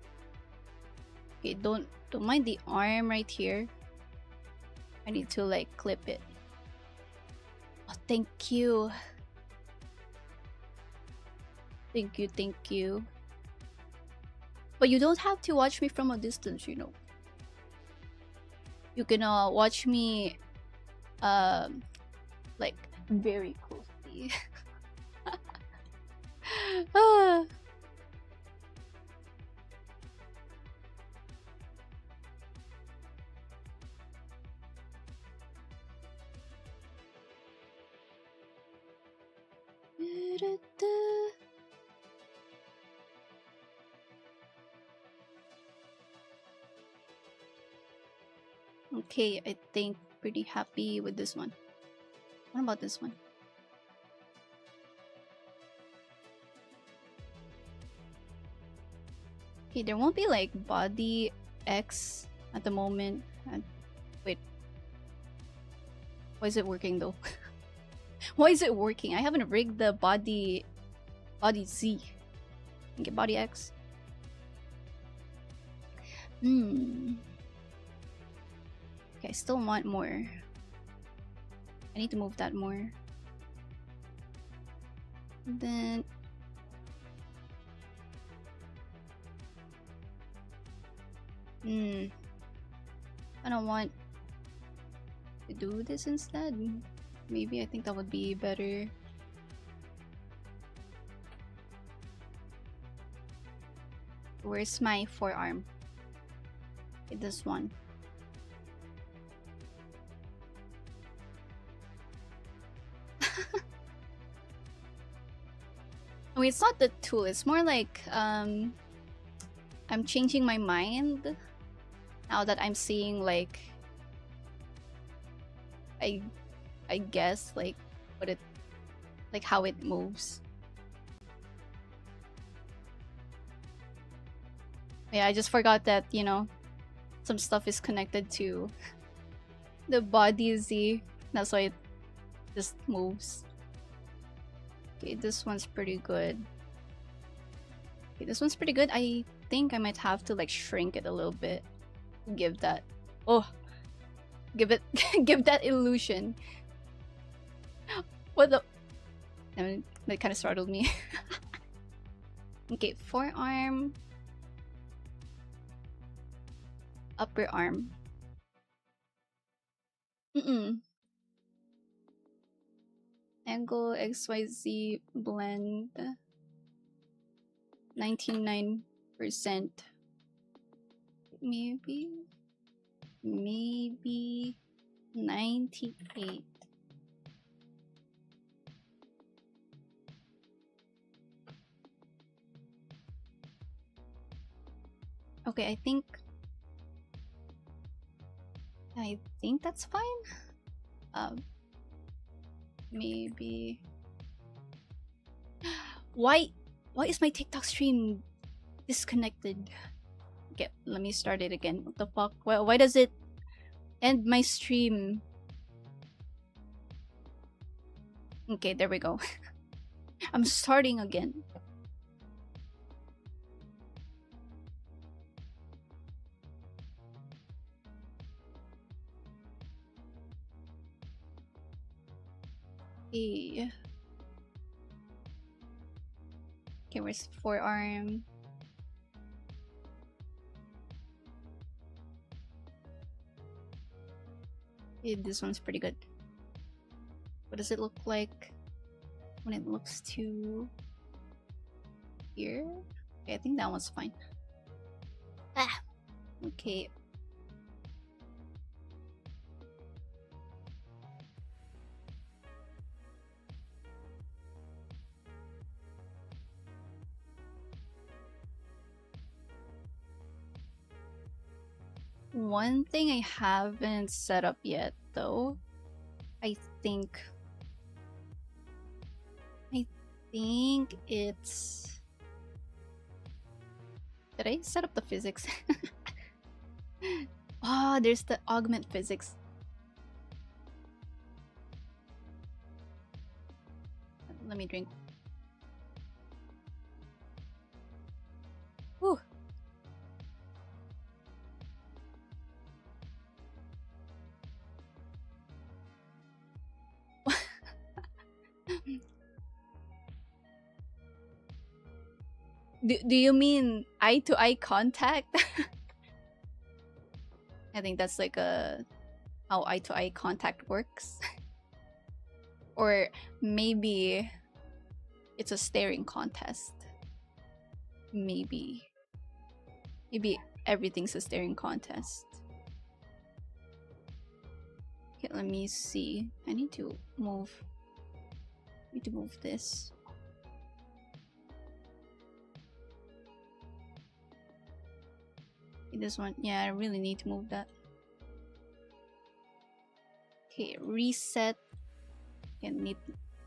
Okay, don't mind the arm right here. I need to like clip it. Oh, thank you. Thank you. But you don't have to watch me from a distance, you know. You can watch me like very closely. Ah. Okay, I think pretty happy with this one. What about this one? Okay, there won't be like body X at the moment. Wait. Why is it working though? Why is it working? I haven't rigged the body Z. Okay, body X. Okay, I still want more. I need to move that more. And then I don't want to do this instead. Maybe I think that would be better. Where's my forearm? Okay, this one. I mean, it's not the tool, it's more like I'm changing my mind now that I'm seeing like I guess like what it like how it moves. Yeah, I just forgot that, you know, some stuff is connected to the body Z. That's why it just moves. Okay, this one's pretty good. Okay, this one's pretty good. I think I might have to like shrink it a little bit. Give that. Oh, give it. Give that illusion. What the? I mean, that kind of startled me. Okay, forearm. Upper arm. Angle XYZ blend 99%. Maybe 98. Okay, I think that's fine. Maybe. Why is my TikTok stream disconnected? Okay, let me start it again. What the fuck? Why does it end my stream? Okay, there we go. I'm starting again. Okay, where's forearm? Okay, this one's pretty good. What does it look like when it looks to here? Okay, I think that one's fine. Ah, okay. one thing I haven't set up yet, though. I think it's... Did I set up the physics? Oh, there's the augment physics. Let me drink. Whew. Do you mean eye-to-eye contact? I think that's like how eye-to-eye contact works. Or maybe it's a staring contest. Maybe everything's a staring contest. Okay, let me see. I need to move this. Okay, this one, yeah, I really need to move that. Okay, reset. Can need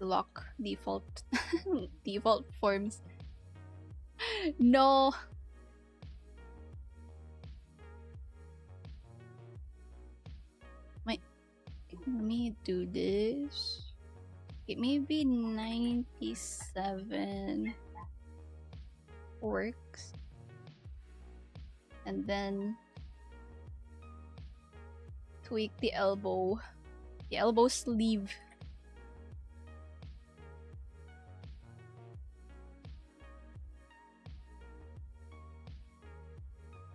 lock default default forms. No. Wait, let me do this. It may be 97 works, and then tweak the elbow sleeve.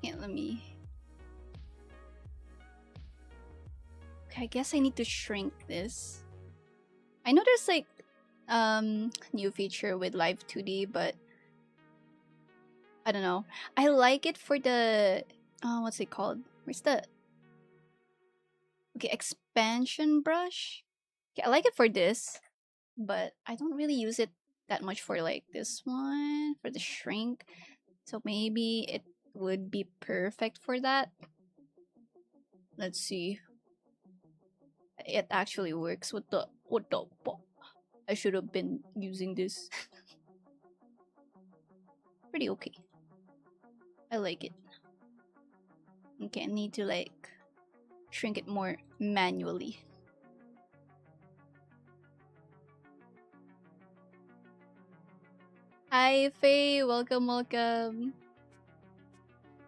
Yeah, let me... Okay, I guess I need to shrink this. I know there's like new feature with Live2D, but I don't know. I like it for the what's it called? Where's the... Okay, expansion brush. Okay, I like it for this, but I don't really use it that much for like this one, for the shrink. So maybe it would be perfect for that. Let's see. It actually works. What the I should have been using this. Pretty okay. I like it. Okay, I need to like shrink it more manually. Hi Faye, welcome.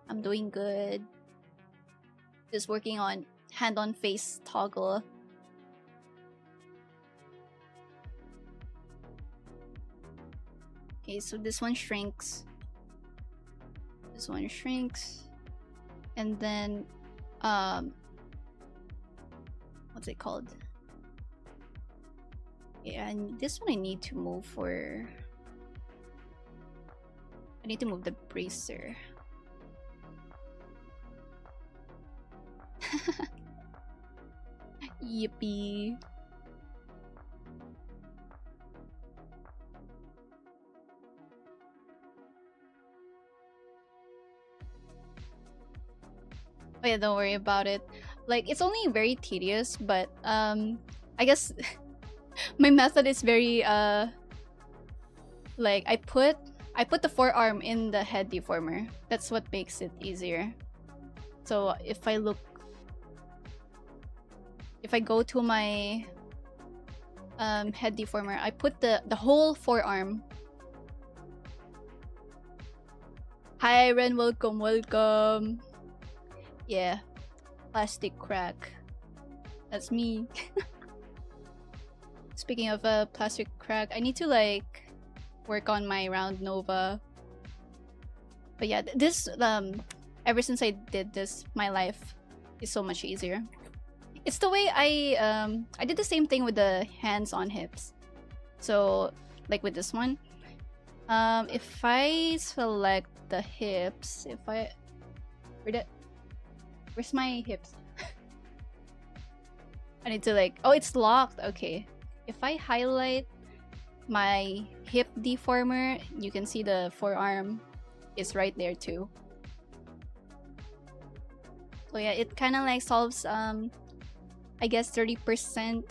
I'm doing good. Just working on hand-on face toggle. Okay, so this one shrinks. This one shrinks. And then what's it called? Yeah, and this one I need to move for... I need to move the bracer. Yippee. Oh yeah, don't worry about it. Like, it's only very tedious, but I guess my method is very like I put the forearm in the head deformer. That's what makes it easier. So if I go to my head deformer, I put the whole forearm. Hi Ren, welcome. Yeah, plastic crack. That's me. Speaking of a plastic crack, I need to like work on my round nova. But yeah, this ever since I did this, my life is so much easier. It's the way I did the same thing with the hands on hips. So like with this one, if I select the hips, where's my hips? I need to like, oh, it's locked. Okay, if I highlight my hip deformer, you can see the forearm is right there too. So yeah, it kind of like solves I guess 30%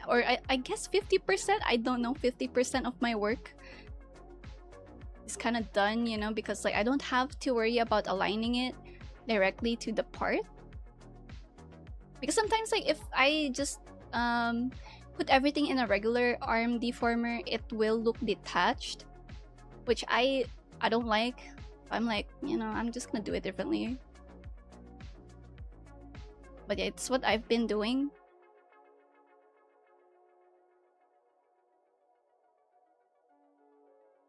or I guess 50%, I don't know, 50% of my work is kind of done, you know, because like I don't have to worry about aligning it directly to the part. Because sometimes like if I just put everything in a regular arm deformer, it will look detached, which I don't like. I'm like, you know, I'm just gonna do it differently. But yeah, it's what I've been doing.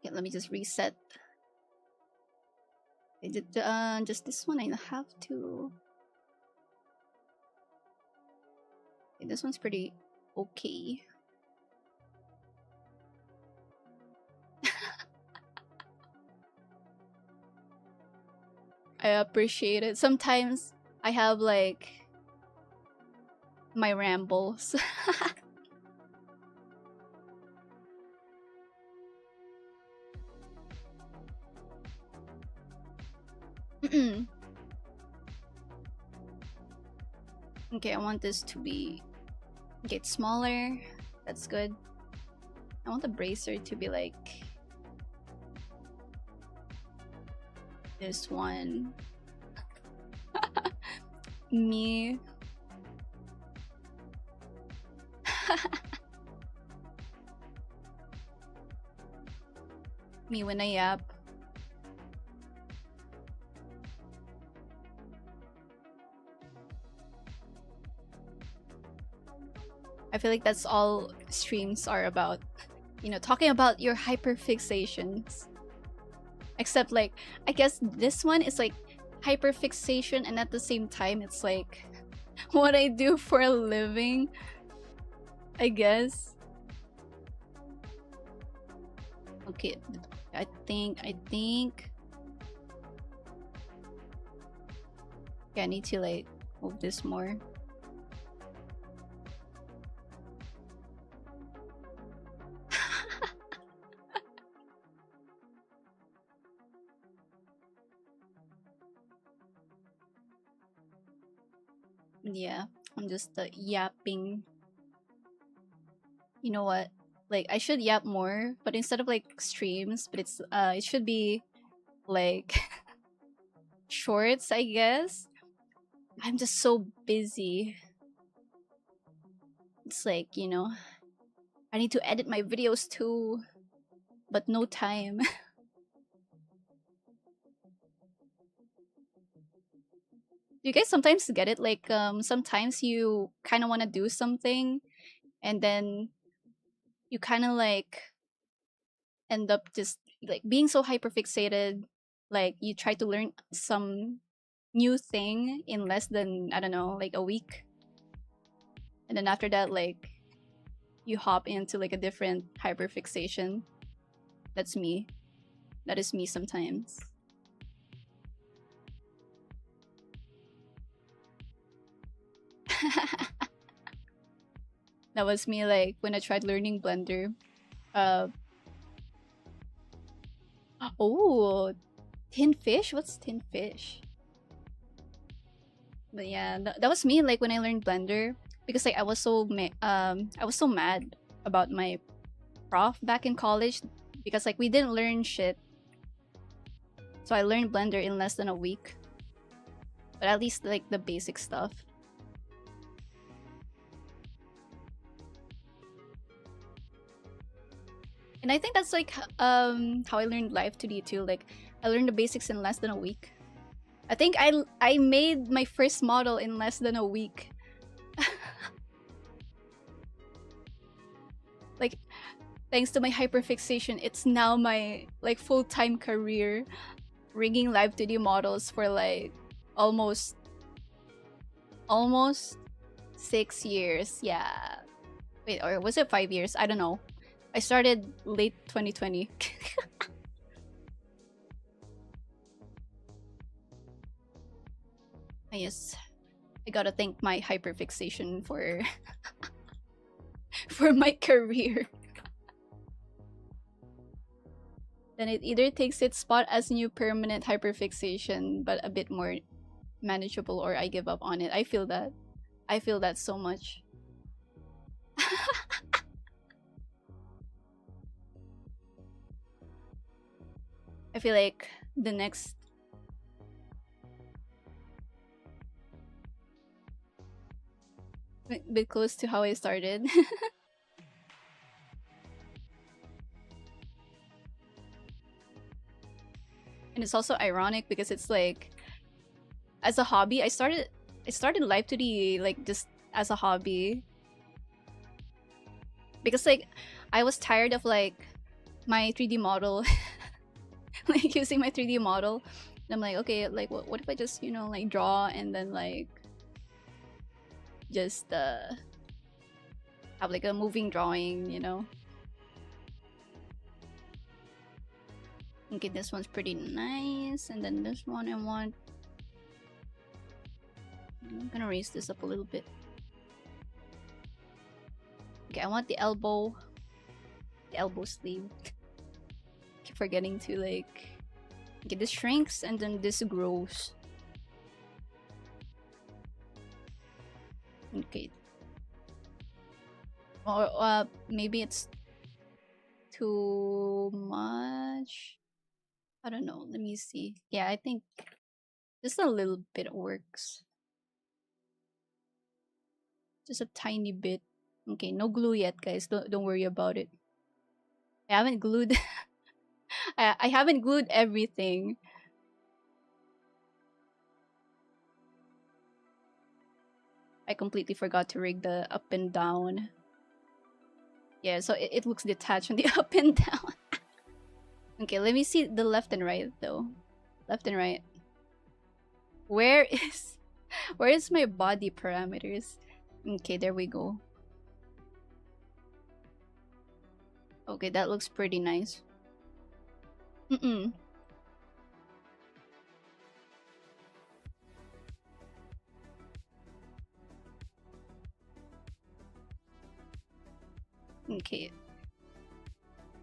Okay, let me just reset. I did just this one. I have to. Okay, this one's pretty okay. I appreciate it. Sometimes I have like my rambles. Okay, I want this to be get smaller. That's good. I want the bracer to be like this one. Me. Me when I yap. I feel like that's all streams are about. You know, talking about your hyperfixations. Except like, I guess this one is like hyperfixation, and at the same time it's like what I do for a living, I guess. Okay, I think yeah, I need to like move this more. Yeah, I'm just yapping. You know what? Like I should yap more, but instead of like streams, but it's it should be like shorts, I guess. I'm just so busy. It's like, you know, I need to edit my videos too, but no time. Do you guys sometimes get it? Like sometimes you kind of want to do something and then you kind of like end up just like being so hyperfixated, like you try to learn some new thing in less than, I don't know, like a week, and then after that like you hop into like a different hyperfixation. That's me. That is me sometimes. That was me like when I tried learning Blender. Oh, tin fish? What's tin fish? But yeah, that was me like when I learned Blender, because like I was so mad about my prof back in college because like we didn't learn shit. So I learned Blender in less than a week. But at least like the basic stuff. And I think that's like how I learned Live2D too. Like I learned the basics in less than a week. I think I made my first model in less than a week. Like thanks to my hyperfixation, it's now my like full-time career, rigging Live2D models for like almost 6 years. Yeah. Wait, or was it 5 years? I don't know. I started late 2020. Yes, I gotta thank my hyperfixation for for my career. Then it either takes its spot as new permanent hyperfixation, but a bit more manageable or I give up on it. I feel that. I feel that so much. I feel like the next bit close to how I started. And it's also ironic because it's like, as a hobby, I started Live2D like just as a hobby. Because like I was tired of like my 3D model like using my 3D model. And I'm like, okay, like what if I just, you know, like draw and then like just have like a moving drawing, you know? Okay, this one's pretty nice, and then this one I want. I'm gonna raise this up a little bit. Okay, I want the elbow sleeve. Keep forgetting to like. Okay, this shrinks and then this grows. Okay. Or maybe it's too much. I don't know. Let me see. Yeah, I think just a little bit works. Just a tiny bit. Okay, no glue yet, guys. Don't worry about it. I haven't glued. I haven't glued everything. I completely forgot to rig the up and down. Yeah, so it looks detached on the up and down. Okay, let me see the left and right though. Left and right. Where is my body parameters? Okay, there we go. Okay, that looks pretty nice. Okay.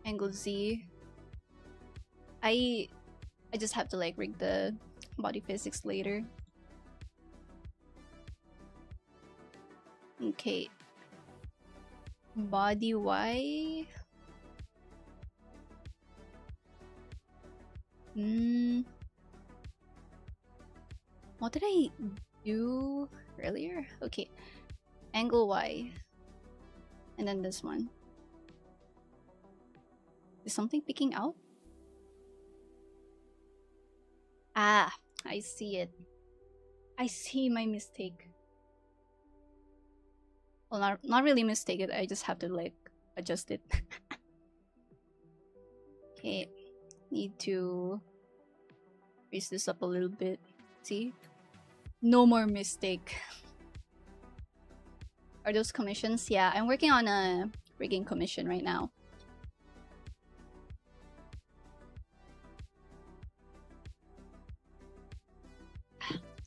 Angle Z. I just have to like rig the body physics later. Okay. Body Y. What did I do earlier? Okay. Angle Y. And then this one. Is something picking out? Ah, I see it. I see my mistake. Well, not really mistake it. I just have to like adjust it. Okay, need to raise this up a little bit. See? No more mistake. Are those commissions? Yeah, I'm working on a rigging commission right now.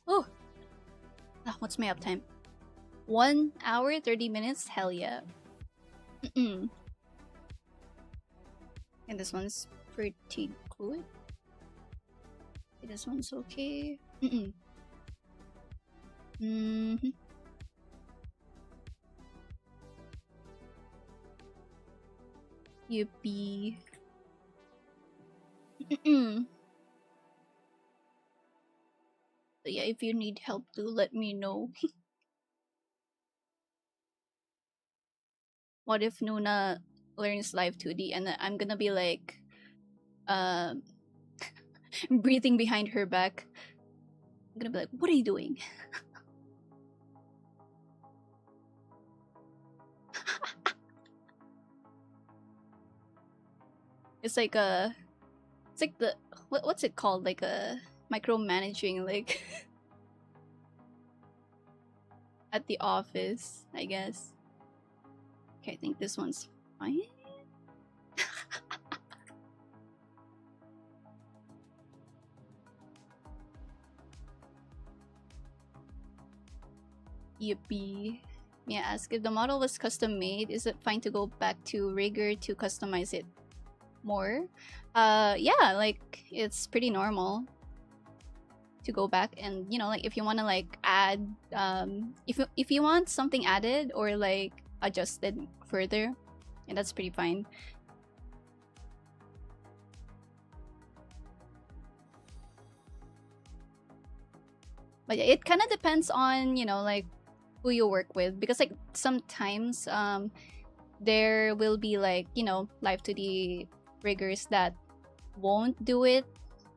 Oh! Ah, what's my uptime? 1 hour, 30 minutes? Hell yeah. And this one's pretty good. This one's okay. Yippee. So yeah, if you need help, do let me know. What if Nuna learns Live2D and I'm gonna be like breathing behind her back? I'm gonna be like, what are you doing? It's like the what's it called? Like a micromanaging, like at the office, I guess. Okay, I think this one's fine. Yippee. May I ask, if the model was custom made, is it fine to go back to Rigger to customize it more? Yeah, like it's pretty normal. to go back and, you know, like if you want to like add if you want something added or like adjusted further, and that's pretty fine. But yeah, it kind of depends on, you know, like who you work with, because like sometimes there will be like, you know, Live2D riggers that won't do it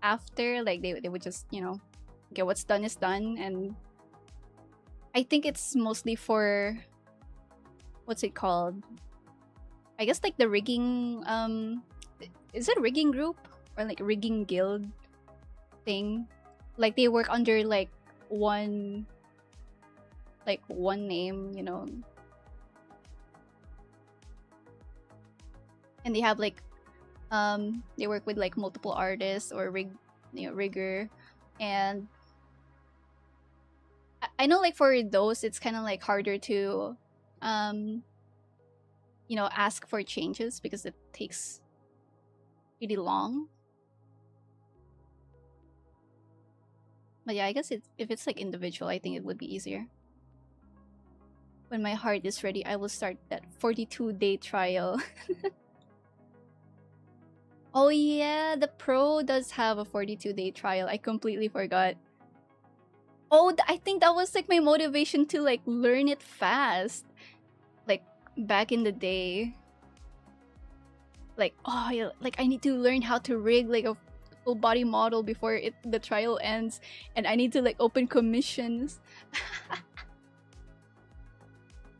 after, like they would just, you know, okay, what's done is done. And I think it's mostly for, what's it called, I guess like the rigging, is it a rigging group or like rigging guild thing? Like they work under like one name, you know, and they have like they work with like multiple artists or rigger. And I know like for those it's kind of like harder to you know, ask for changes because it takes really long. But yeah, I guess if it's like individual, I think it would be easier. When my heart is ready, I will start that 42-day trial. Oh yeah, the Pro does have a 42-day trial. I completely forgot. Oh, I think that was like my motivation to like learn it fast. Like back in the day. Like, oh yeah, like I need to learn how to rig like a full body model before the trial ends, and I need to like open commissions.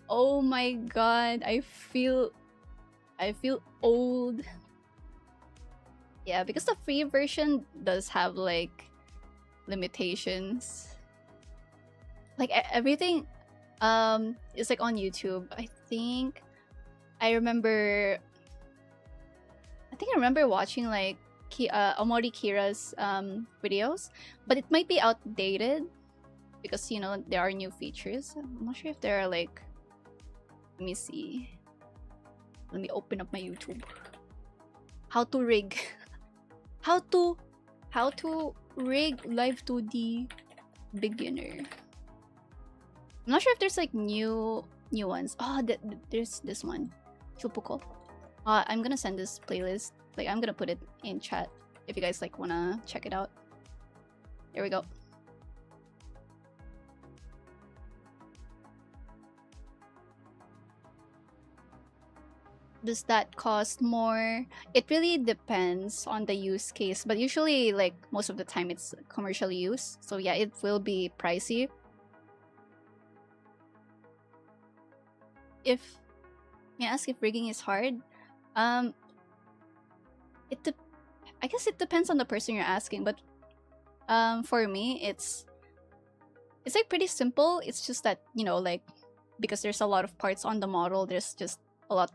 Oh my god, I feel old. Yeah, because the free version does have like limitations. Like everything is like on YouTube. I think I remember watching like Omori Kira's videos, but it might be outdated because, you know, there are new features. I'm not sure if there are like, let me see. Let me open up my YouTube. How to rig. how to rig Live2D beginner. I'm not sure if there's like new ones. Oh, there's this one. Chupuko. I'm gonna send this playlist. Like I'm gonna put it in chat if you guys like wanna check it out. There we go. Does that cost more? It really depends on the use case, but usually like most of the time it's commercial use. So yeah, it will be pricey. If may I ask if rigging is hard? I guess it depends on the person you're asking, but for me it's like pretty simple. It's just that, you know, like because there's a lot of parts on the model, there's just a lot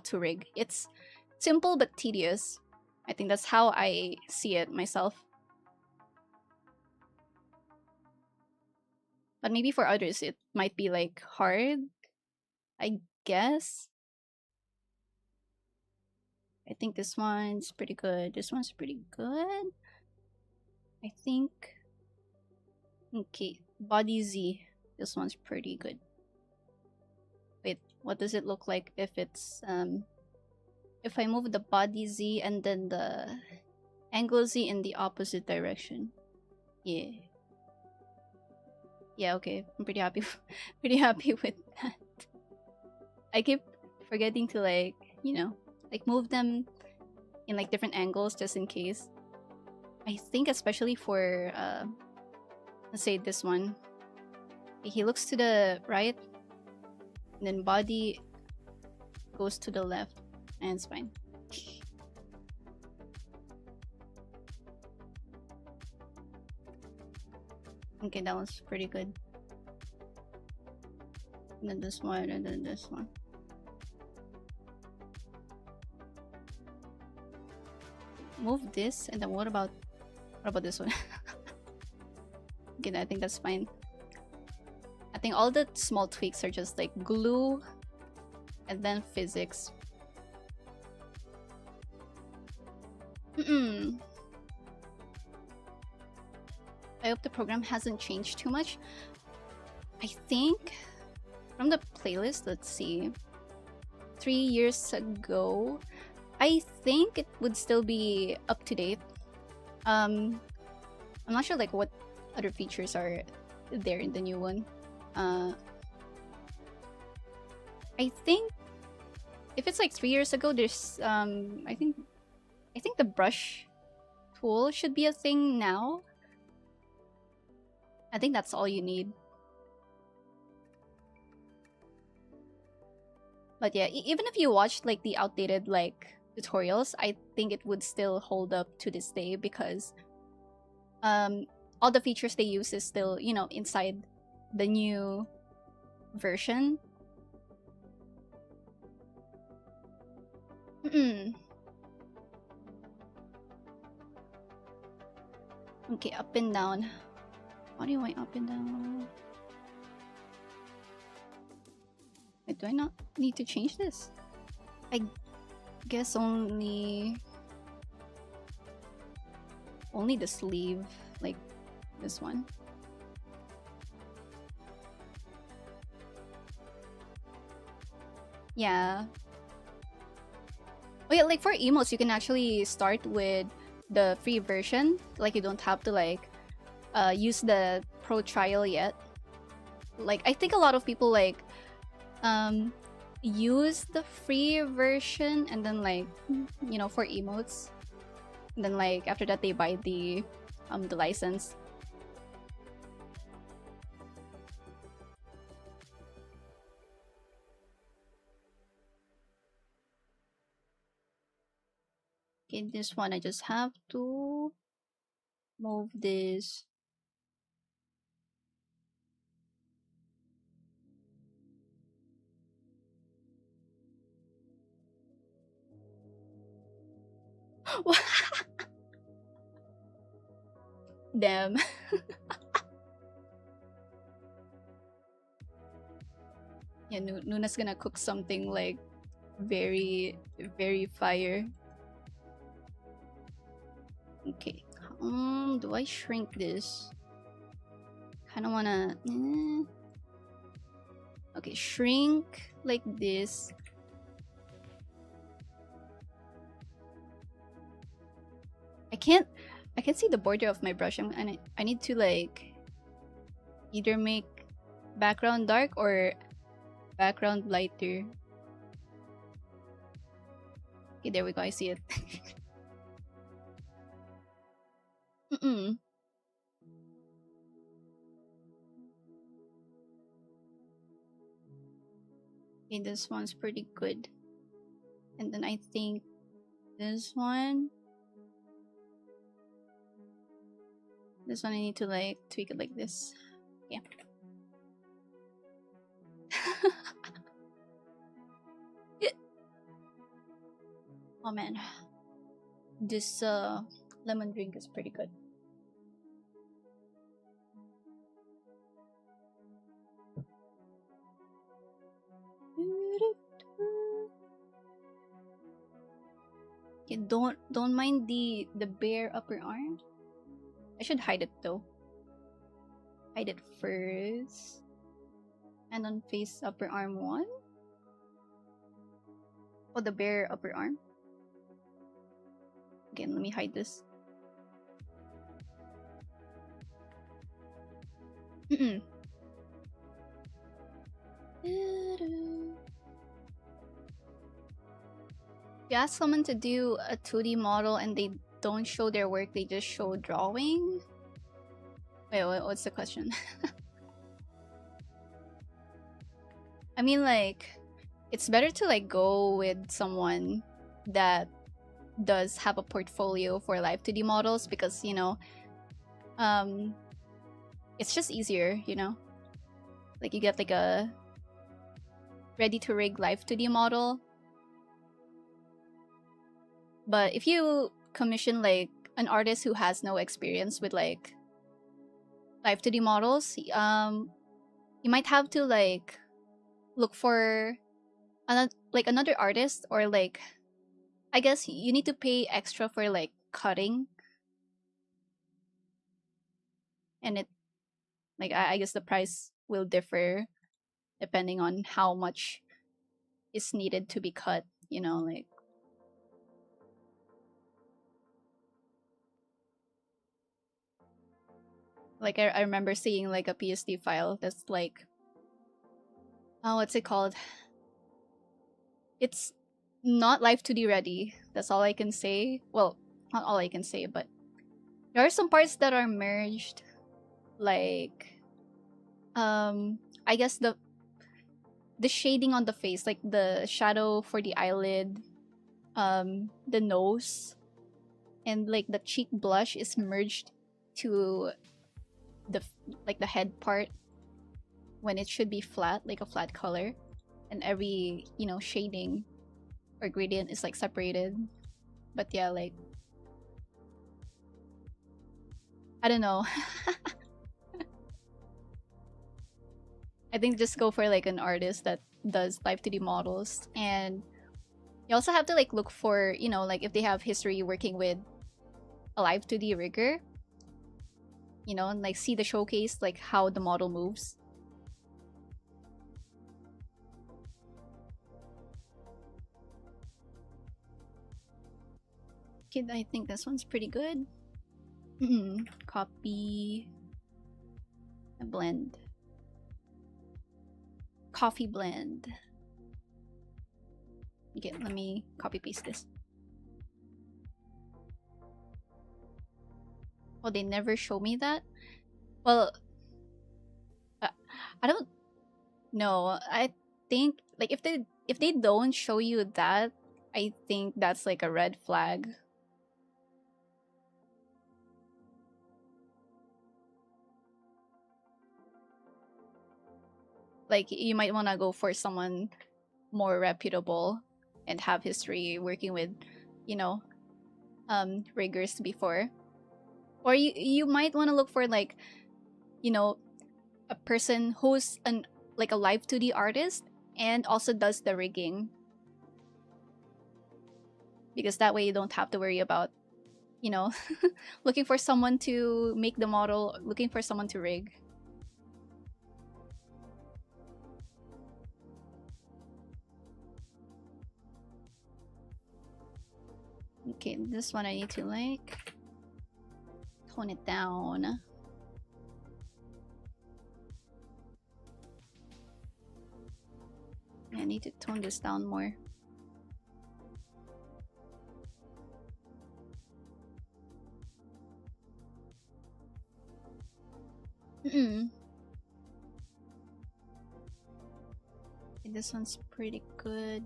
to rig. It's simple but tedious. I think that's how I see it myself. But maybe for others it might be like hard, I guess. I think this one's pretty good. This one's pretty good. I think. Okay, body Z. This one's pretty good. Wait, what does it look like if it's if I move the body Z and then the angle Z in the opposite direction? Yeah. Yeah, okay. I'm pretty happy with that. I keep forgetting to like, you know, like move them in like different angles just in case. I think especially for let's say this one. He looks to the right and then body goes to the left, and it's fine. Okay, that one's pretty good. And then this one, and then this one. Move this, and then what about this one? Okay, I think that's fine. I think all the small tweaks are just like glue and then physics. I hope the program hasn't changed too much. I think from the playlist, let's see, 3 years ago, I think it would still be up to date. I'm not sure like what other features are there in the new one. I think if it's like 3 years ago, there's I think the brush tool should be a thing now. I think that's all you need. But yeah, even if you watched like the outdated like tutorials, I think it would still hold up to this day because all the features they use is still, you know, inside the new version. Okay, up and down. How do you want up and down? Wait, do I not need to change this? I guess only the sleeve, like this one. Yeah. Oh yeah, like for emotes, you can actually start with the free version. Like you don't have to like use the pro trial yet. Like I think a lot of people like use the free version and then like, you know, for emotes. And then like after that they buy the license. Okay, this one I just have to move this. Damn. Yeah, Nuna's gonna cook something like very fire. Okay. Do I shrink this? Kinda wanna okay, shrink like this. I can't see the border of my brush. I need to like either make background dark or background lighter. Okay, there we go. I see it. Okay, this one's pretty good. And then I think this one I need to like tweak it like this. Yeah. Oh man, this lemon drink is pretty good. Okay, don't mind the bare upper arm. I should hide it though. Hide it first. And on face upper arm 1. Oh, the bare upper arm. Again, let me hide this. If you ask someone to do a 2D model and they don't show their work, they just show drawing. Wait, what's the question? I mean, like, it's better to like go with someone that does have a portfolio for Live2D models because, you know, it's just easier, you know? Like you get like a ready to rig Live2D model. But if you commission like an artist who has no experience with like Live2D models, you might have to like look for another artist, or like I guess you need to pay extra for like cutting. and it like I guess the price will differ depending on how much is needed to be cut, you know, like I remember seeing like a PSD file that's like, oh, what's it called? It's not Live2D ready. That's all I can say. Well, not all I can say, but there are some parts that are merged, like I guess the shading on the face, like the shadow for the eyelid, the nose, and like the cheek blush is merged to the like the head part when it should be flat, like a flat color, and every, you know, shading or gradient is like separated. But yeah, like I don't know. I think just go for like an artist that does Live2D models, and you also have to like look for, you know, like if they have history working with a Live2D rigger, you know, and like see the showcase, like how the model moves. Okay, I think this one's pretty good. Copy and blend. Coffee blend. Okay, let me copy paste this. Oh, they never show me that? Well, I don't know. I think like if they don't show you that, I think that's like a red flag. Like you might want to go for someone more reputable and have history working with, you know, riggers before. Or you might want to look for like, you know, a person who's an like a Live2D artist and also does the rigging. Because that way you don't have to worry about, you know, looking for someone to make the model, looking for someone to rig. Okay, this one I need to like tone it down. I need to tone this down more. Okay, this one's pretty good.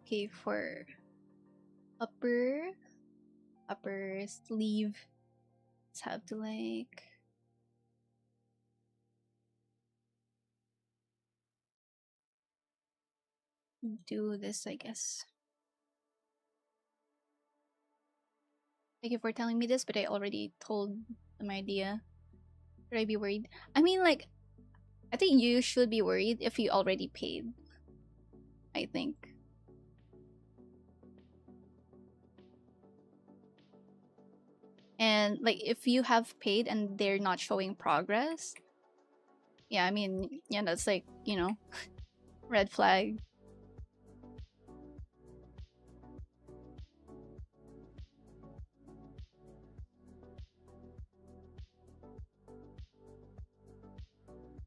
Okay, for upper sleeve, let's have to like do this, I guess. Thank you for telling me this, but I already told my idea. Should I be worried? I mean, like, I think you should be worried if you already paid. I think. And like, if you have paid and they're not showing progress, yeah, I mean, yeah, that's like, you know, red flag.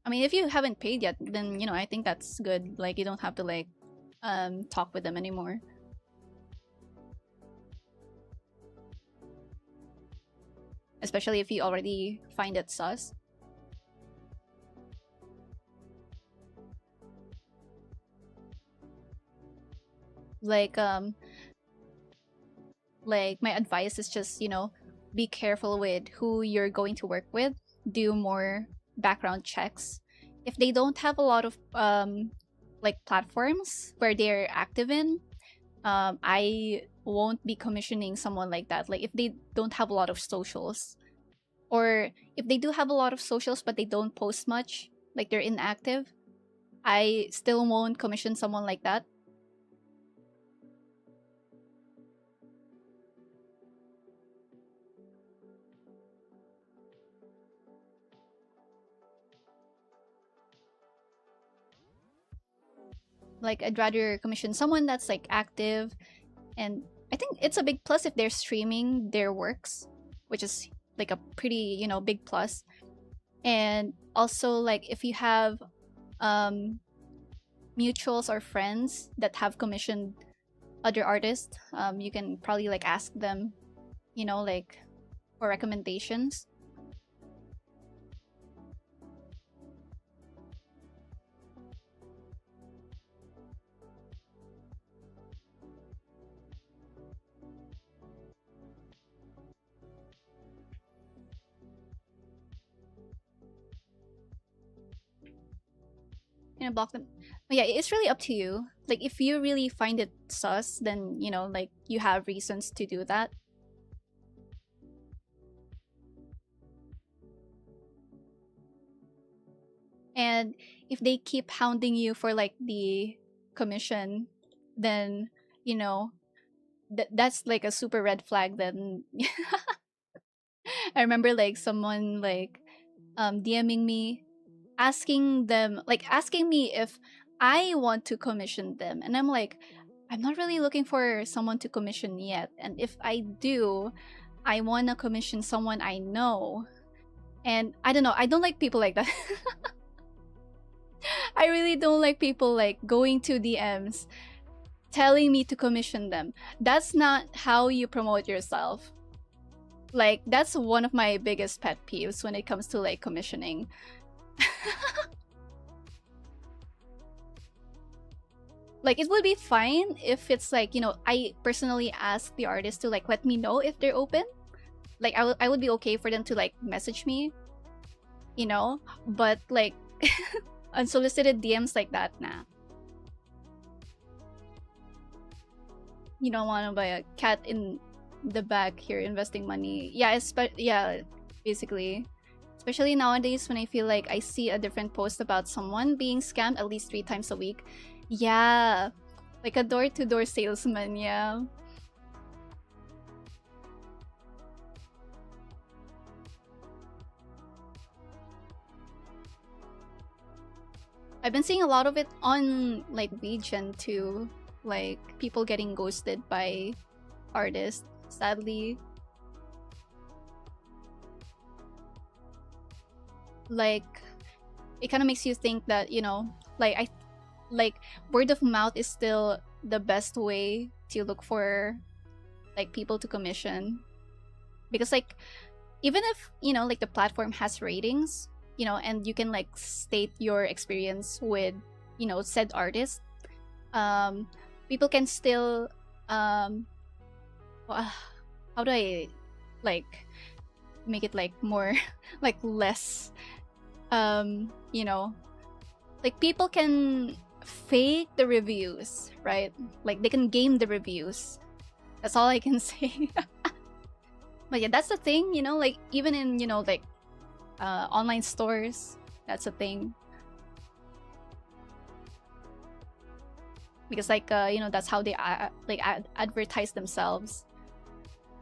I mean, if you haven't paid yet, then, you know, I think that's good. Like, you don't have to like talk with them anymore. Especially if you already find it sus. Like my advice is just, you know, be careful with who you're going to work with. Do more background checks. If they don't have a lot of like platforms where they're active in, I won't be commissioning someone like that. Like if they don't have a lot of socials, or if they do have a lot of socials but they don't post much, like they're inactive, I still won't commission someone like that. Like I'd rather commission someone that's like active, and I think it's a big plus if they're streaming their works, which is like a pretty, you know, big plus. And also like if you have mutuals or friends that have commissioned other artists, you can probably like ask them, you know, like for recommendations. You know, block them. But yeah, it's really up to you. Like if you really find it sus, then you know, like you have reasons to do that. And if they keep hounding you for like the commission, then you know that's like a super red flag. Then I remember like someone like DMing me, asking me if I want to commission them, and I'm like, I'm not really looking for someone to commission yet, and if I do, I want to commission someone I know. And I don't know, I don't like people like that. I really don't like people like going to DMs telling me to commission them. That's not how you promote yourself. Like that's one of my biggest pet peeves when it comes to like commissioning. Like it would be fine if it's like, you know, I personally ask the artist to like let me know if they're open. Like I would be okay for them to like message me, you know, but like unsolicited DMs like that, nah. You don't want to buy a cat in the bag here investing money. Yeah, yeah, basically. Especially nowadays when I feel like I see a different post about someone being scammed at least 3 times a week. Yeah, like a door-to-door salesman, yeah. I've been seeing a lot of it on like VGen too, like people getting ghosted by artists, sadly. Like it kind of makes you think that, you know, like word of mouth is still the best way to look for like people to commission, because like even if, you know, like the platform has ratings, you know, and you can like state your experience with, you know, said artist, people can still how do I like make it like more like less you know, like people can fake the reviews, right? Like they can game the reviews. That's all I can say. But yeah, that's the thing, you know, like even in, you know, like online stores, that's a thing. Because like you know, that's how they advertise themselves.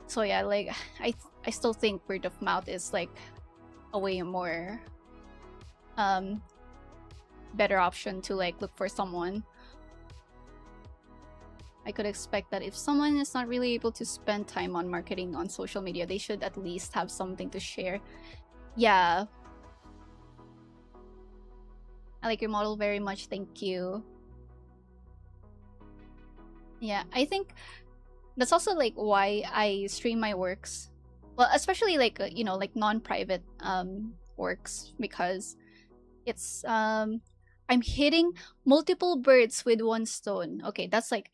So yeah, like I still think word of mouth is like a way more better option to like look for someone. I could expect that if someone is not really able to spend time on marketing on social media, they should at least have something to share. Yeah. I like your model very much, thank you. Yeah, I think that's also like why I stream my works. Well, especially like you know, like non-private works, because it's I'm hitting multiple birds with one stone. Okay, that's like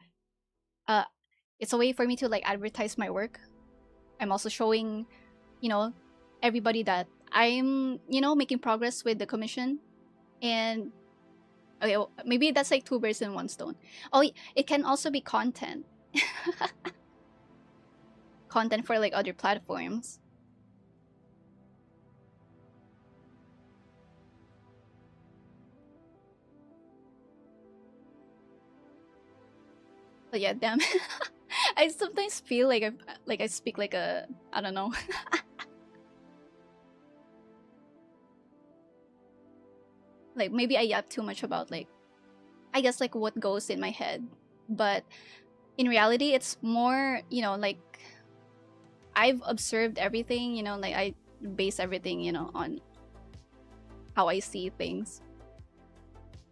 it's a way for me to like advertise my work. I'm also showing, you know, everybody that I'm, you know, making progress with the commission. And okay, well, maybe that's like 2 birds in one stone. Oh, it can also be content. Content for like other platforms. But yeah, damn. I sometimes feel like I speak like a, I don't know. Like maybe I yap too much about like I guess like what goes in my head. But in reality, it's more, you know, like I've observed everything, you know, like I base everything, you know, on how I see things.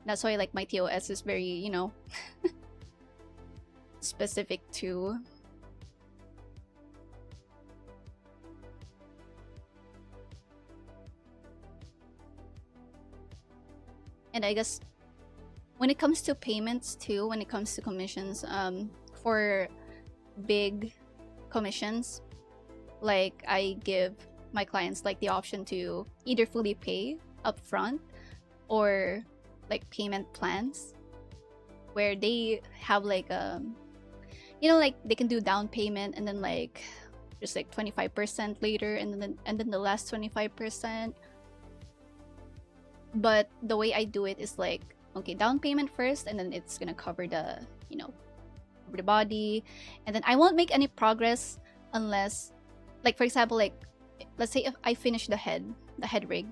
That's why like my TOS is very, you know, specific too. And I guess when it comes to payments too, when it comes to commissions, for big commissions, like I give my clients like the option to either fully pay upfront or like payment plans where they have like you know, like they can do down payment and then like just like 25% later and then the last 25%. But the way I do it is like, okay, down payment first and then it's gonna cover the, you know, cover the body, and then I won't make any progress unless, like for example, like let's say if I finish the head rig,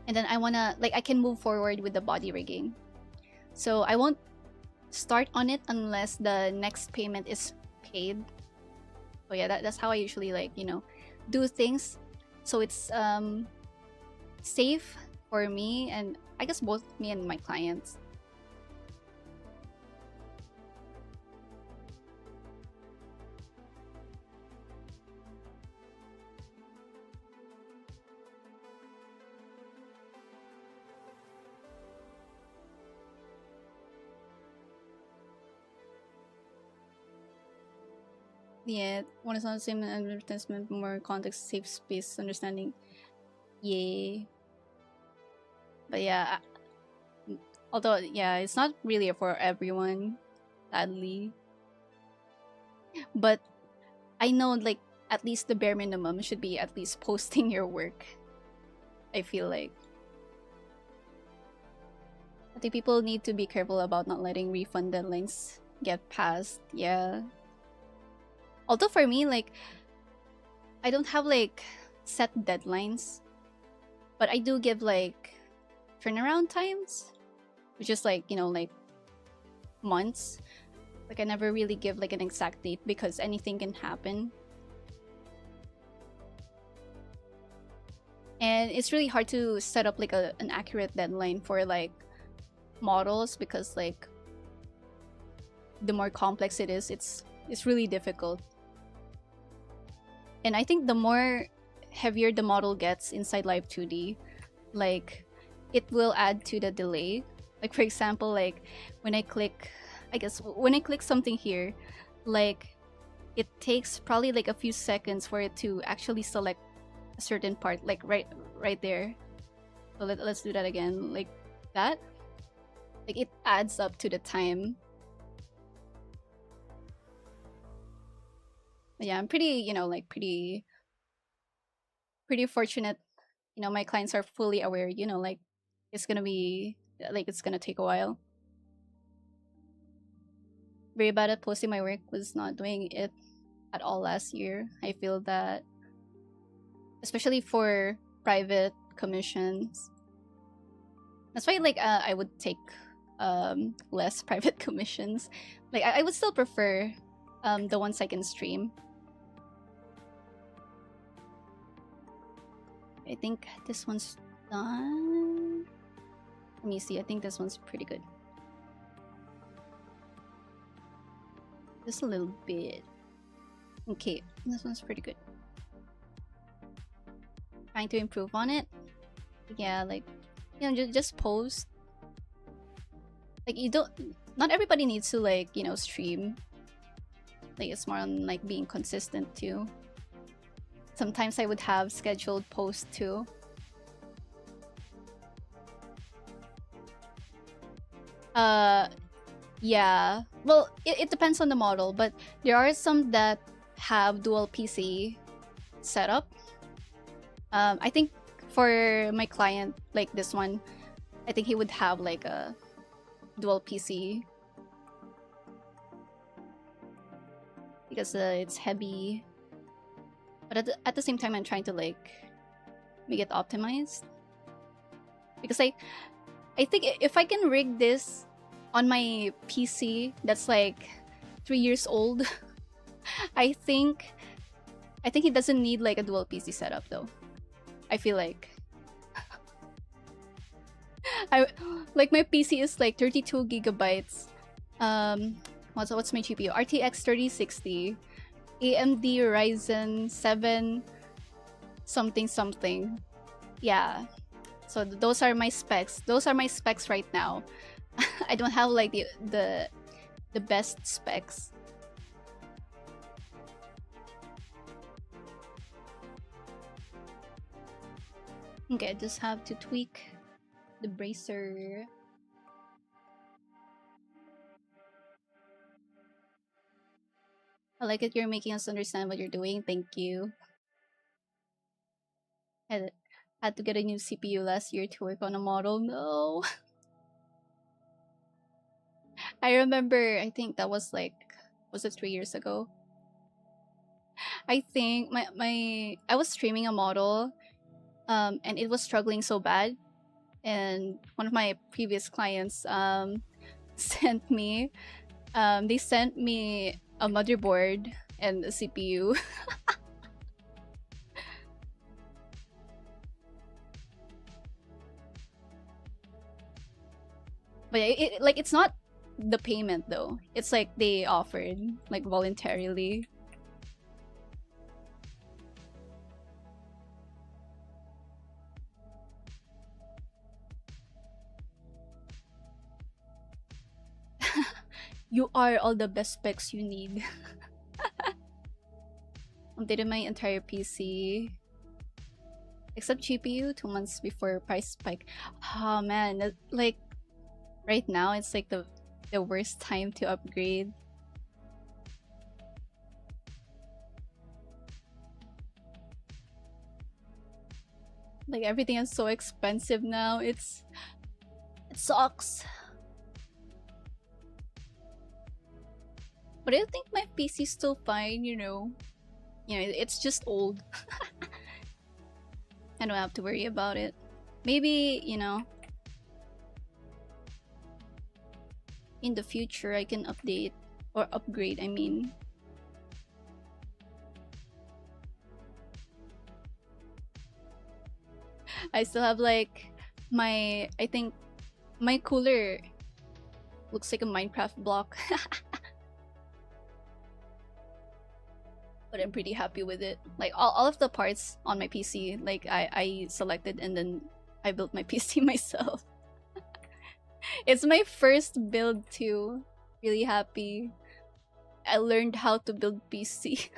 and then I wanna, like I can move forward with the body rigging. So I won't start on it unless the next payment is paid. So yeah, that's how I usually like, you know, do things. So it's safe for me and I guess both me and my clients. Yeah, one is not the same advertisement, more context, safe space, understanding. Yay. But yeah, although yeah, it's not really for everyone, sadly. But I know like at least the bare minimum should be at least posting your work. I feel like. I think people need to be careful about not letting refund deadlines get passed. Yeah. Although for me, like, I don't have like set deadlines, but I do give like turnaround times, which is like, you know, like months. Like I never really give like an exact date because anything can happen. And it's really hard to set up like an accurate deadline for like models because like the more complex it is, it's really difficult. And I think the more heavier the model gets inside Live2D, like it will add to the delay. Like for example, like when I click, I guess when I click something here, like it takes probably like a few seconds for it to actually select a certain part, like right there. So let's do that again, like that. Like it adds up to the time. But yeah, I'm pretty, you know, like pretty fortunate. You know, my clients are fully aware, you know, like it's gonna be like it's gonna take a while. Very bad at posting my work, was not doing it at all last year. I feel that especially for private commissions. That's why like I would take less private commissions. Like I would still prefer the ones I can stream. I think this one's done. Let me see. I think this one's pretty good. Just a little bit. Okay, this one's pretty good. Trying to improve on it. Yeah, like, you know, just post. Like you don't. Not everybody needs to like, you know, stream. Like it's more on like being consistent too. Sometimes I would have scheduled posts too. Yeah. Well, it depends on the model, but there are some that have dual PC setup. I think for my client, like this one, I think he would have like a dual PC because it's heavy. But at the same time, I'm trying to like make it optimized because I think if I can rig this on my PC that's like 3 years old. I think it doesn't need like a dual PC setup though. I feel like I like my PC is like 32 gigabytes. What's my GPU? RTX 3060, AMD Ryzen 7 something something. Yeah. So those are my specs. Those are my specs right now. I don't have like the best specs. Okay, I just have to tweak the bracer. I like it. You're making us understand what you're doing. Thank you. Had to get a new CPU last year to work on a model. No. I remember, I think that was like, was it 3 years ago? I think I was streaming a model and it was struggling so bad. And one of my previous clients sent me a motherboard and a CPU. But it's not the payment though. It's like they offered like voluntarily. You are all the best specs you need. Updated my entire PC. Except GPU 2 months before price spike. Oh man, like right now it's like the worst time to upgrade. Like everything is so expensive now. It sucks. But I think my PC's still fine, you know. It's just old. I don't have to worry about it. Maybe, in the future I can update or upgrade, I mean. I still have like I think my cooler looks like a Minecraft block. But I'm pretty happy with it. Like all of the parts on my PC, like I selected and then I built my PC myself. It's my first build too. Really happy. I learned how to build PC.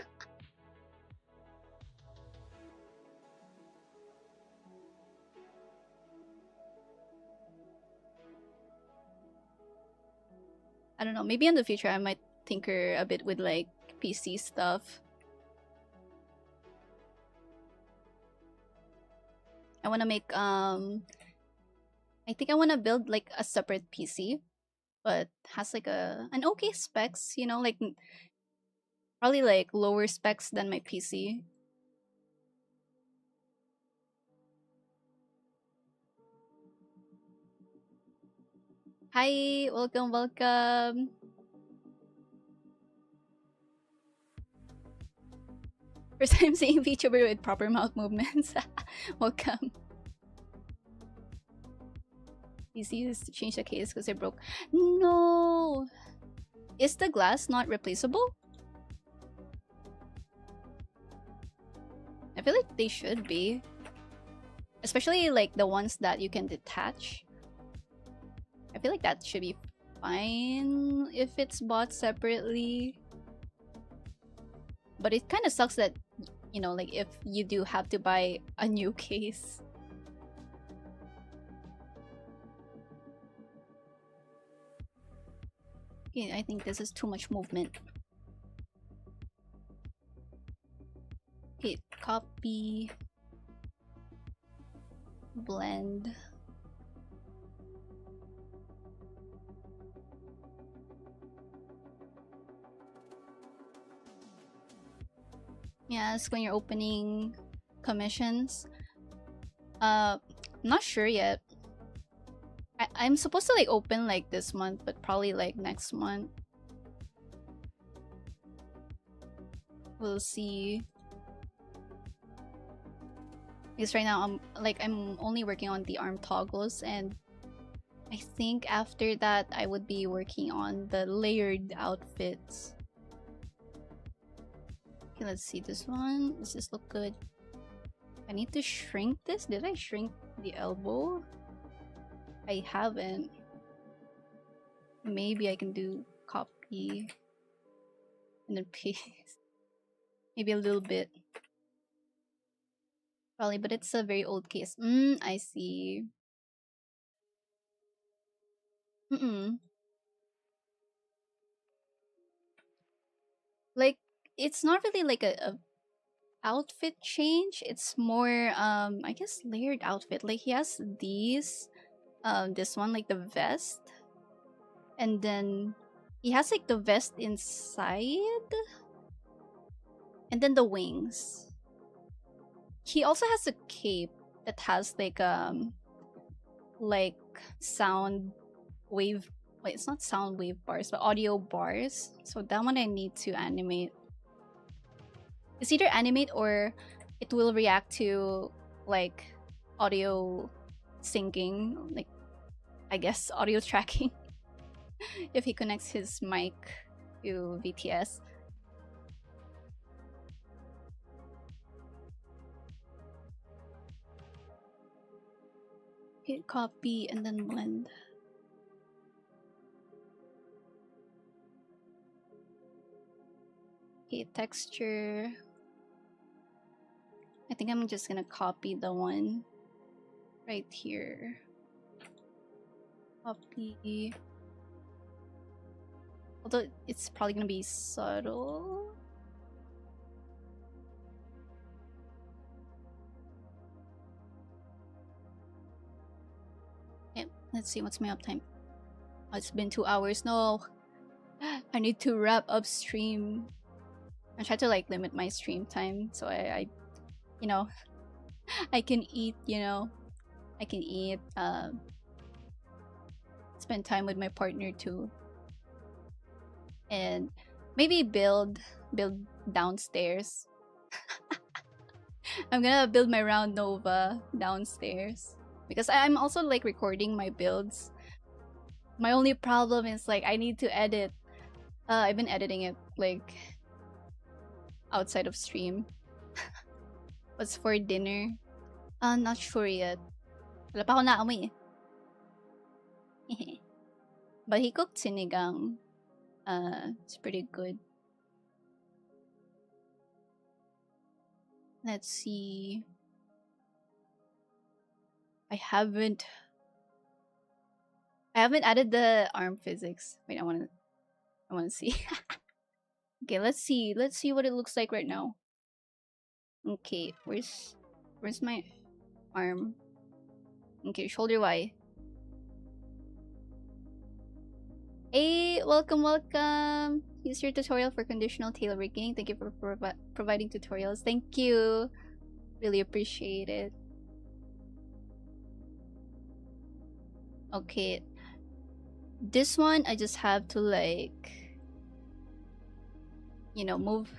I don't know, maybe in the future I might tinker a bit with like PC stuff. I want to make I think I want to build like a separate PC, but has like an okay specs, like probably like lower specs than my PC. Hi, welcome. First time seeing VTuber with proper mouth movements. Welcome. PC used to change the case because it broke. No! Is the glass not replaceable? I feel like they should be. Especially like the ones that you can detach. I feel like that should be fine if it's bought separately. But it kind of sucks that, like if you do have to buy a new case. Okay, I think this is too much movement. Okay, copy. Blend. Yes, when you're opening commissions. I'm not sure yet. I'm supposed to like open like this month, but probably like next month. We'll see. Because right now I'm only working on the arm toggles, and I think after that I would be working on the layered outfits. Okay, let's see this one. Does this look good? I need to shrink this. Did I shrink the elbow? I haven't. Maybe I can do copy and then paste. Maybe a little bit. Probably, but it's a very old case. I see. Like, it's not really like a outfit change. It's more I guess layered outfit. Like he has these this one, like the vest, and then he has like the vest inside, and then the wings. He also has a cape that has like sound wave, wait, it's not sound wave bars but audio bars. So that one I need to animate. It's either animate or it will react to like audio syncing, like I guess audio tracking if he connects his mic to VTS. Hit copy and then blend. Okay, texture. I think I'm just gonna copy the one right here. Copy. Although it's probably gonna be subtle. Yeah, let's see what's my uptime. Oh, it's been 2 hours. No, I need to wrap up stream. I try to like limit my stream time so I you know, I can eat, you know, I can eat, spend time with my partner too, and maybe build downstairs. I'm gonna build my round Nova downstairs because I'm also like recording my builds. My only problem is like I need to edit. I've been editing it like outside of stream. What's for dinner? Not sure yet. Wala pa ako naamoy eh. But he cooked sinigang. It's pretty good. Let's see. I haven't added the arm physics. Wait, I wanna see. Okay, let's see what it looks like right now. Okay, where's my arm? Okay, shoulder Y. Hey, welcome. Here's your tutorial for conditional tail rigging. Thank you for providing tutorials. Thank you. Really appreciate it. Okay. This one, I just have to like, you know, move.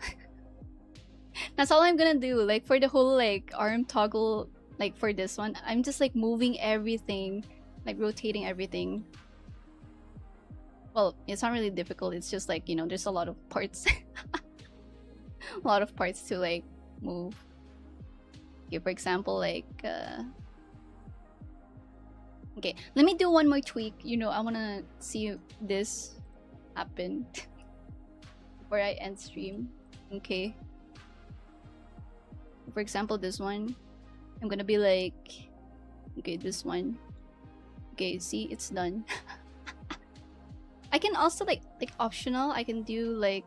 That's all I'm gonna do. Like for the whole like arm toggle, like for this one, I'm just like moving everything, like rotating everything. Well, it's not really difficult. It's just like, you know, there's a lot of parts. A lot of parts to like move. Okay, for example, like okay, let me do one more tweak. You know, I wanna see this happen before I end stream. Okay. For example, this one, I'm gonna be like, okay, this one. Okay, see, it's done. I can also like optional. I can do like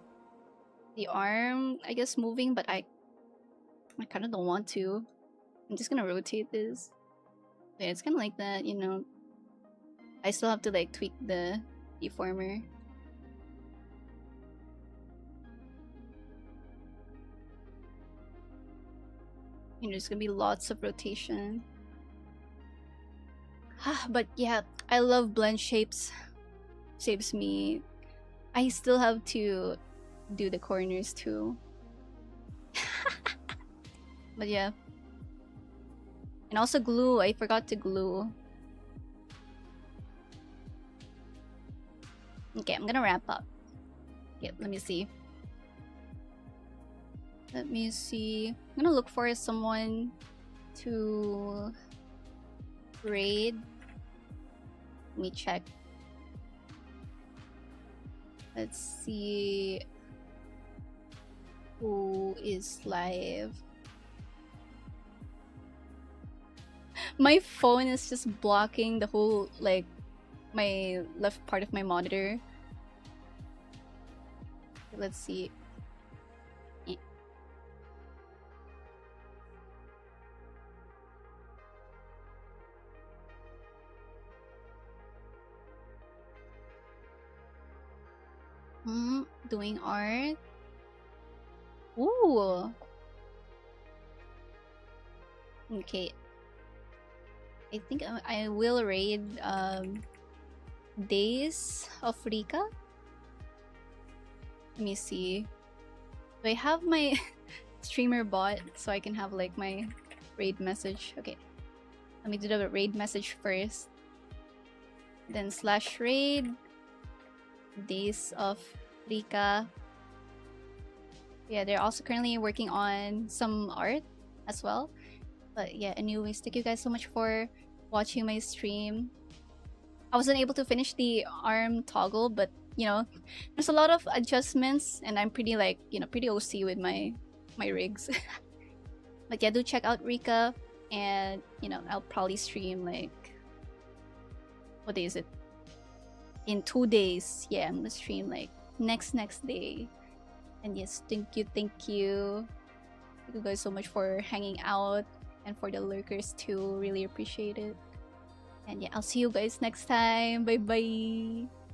the arm, I guess, moving, but I kind of don't want to. I'm just gonna rotate this. Yeah, it's kind of like that, you know. I still have to like tweak the deformer. You know, there's gonna be lots of rotation. But yeah, I love blend shapes. Saves me. I still have to do the corners too. But yeah. And also glue. I forgot to glue. Okay, I'm gonna wrap up. Okay, let me see. Let me see. I'm gonna look for someone to raid. Let me check. Let's see who is live. My phone is just blocking the whole, like, my left part of my monitor. Let's see. Doing art. Ooh. Okay. I think I will raid Days of Rika. Let me see. Do I have my streamer bot so I can have like my raid message? Okay. Let me do the raid message first. Then /raid Days of Rika. Yeah, they're also currently working on some art as well. But yeah, anyways, thank you guys so much for watching my stream. I wasn't able to finish the arm toggle, but you know, there's a lot of adjustments and I'm pretty like, you know, pretty OC with my rigs. But yeah, do check out Rika, and you know, I'll probably stream like, what day is it? In 2 days. Yeah, I'm gonna stream like next day. And yes, thank you. Thank you guys so much for hanging out, and for the lurkers too. Really appreciate it. And yeah, I'll see you guys next time. Bye bye.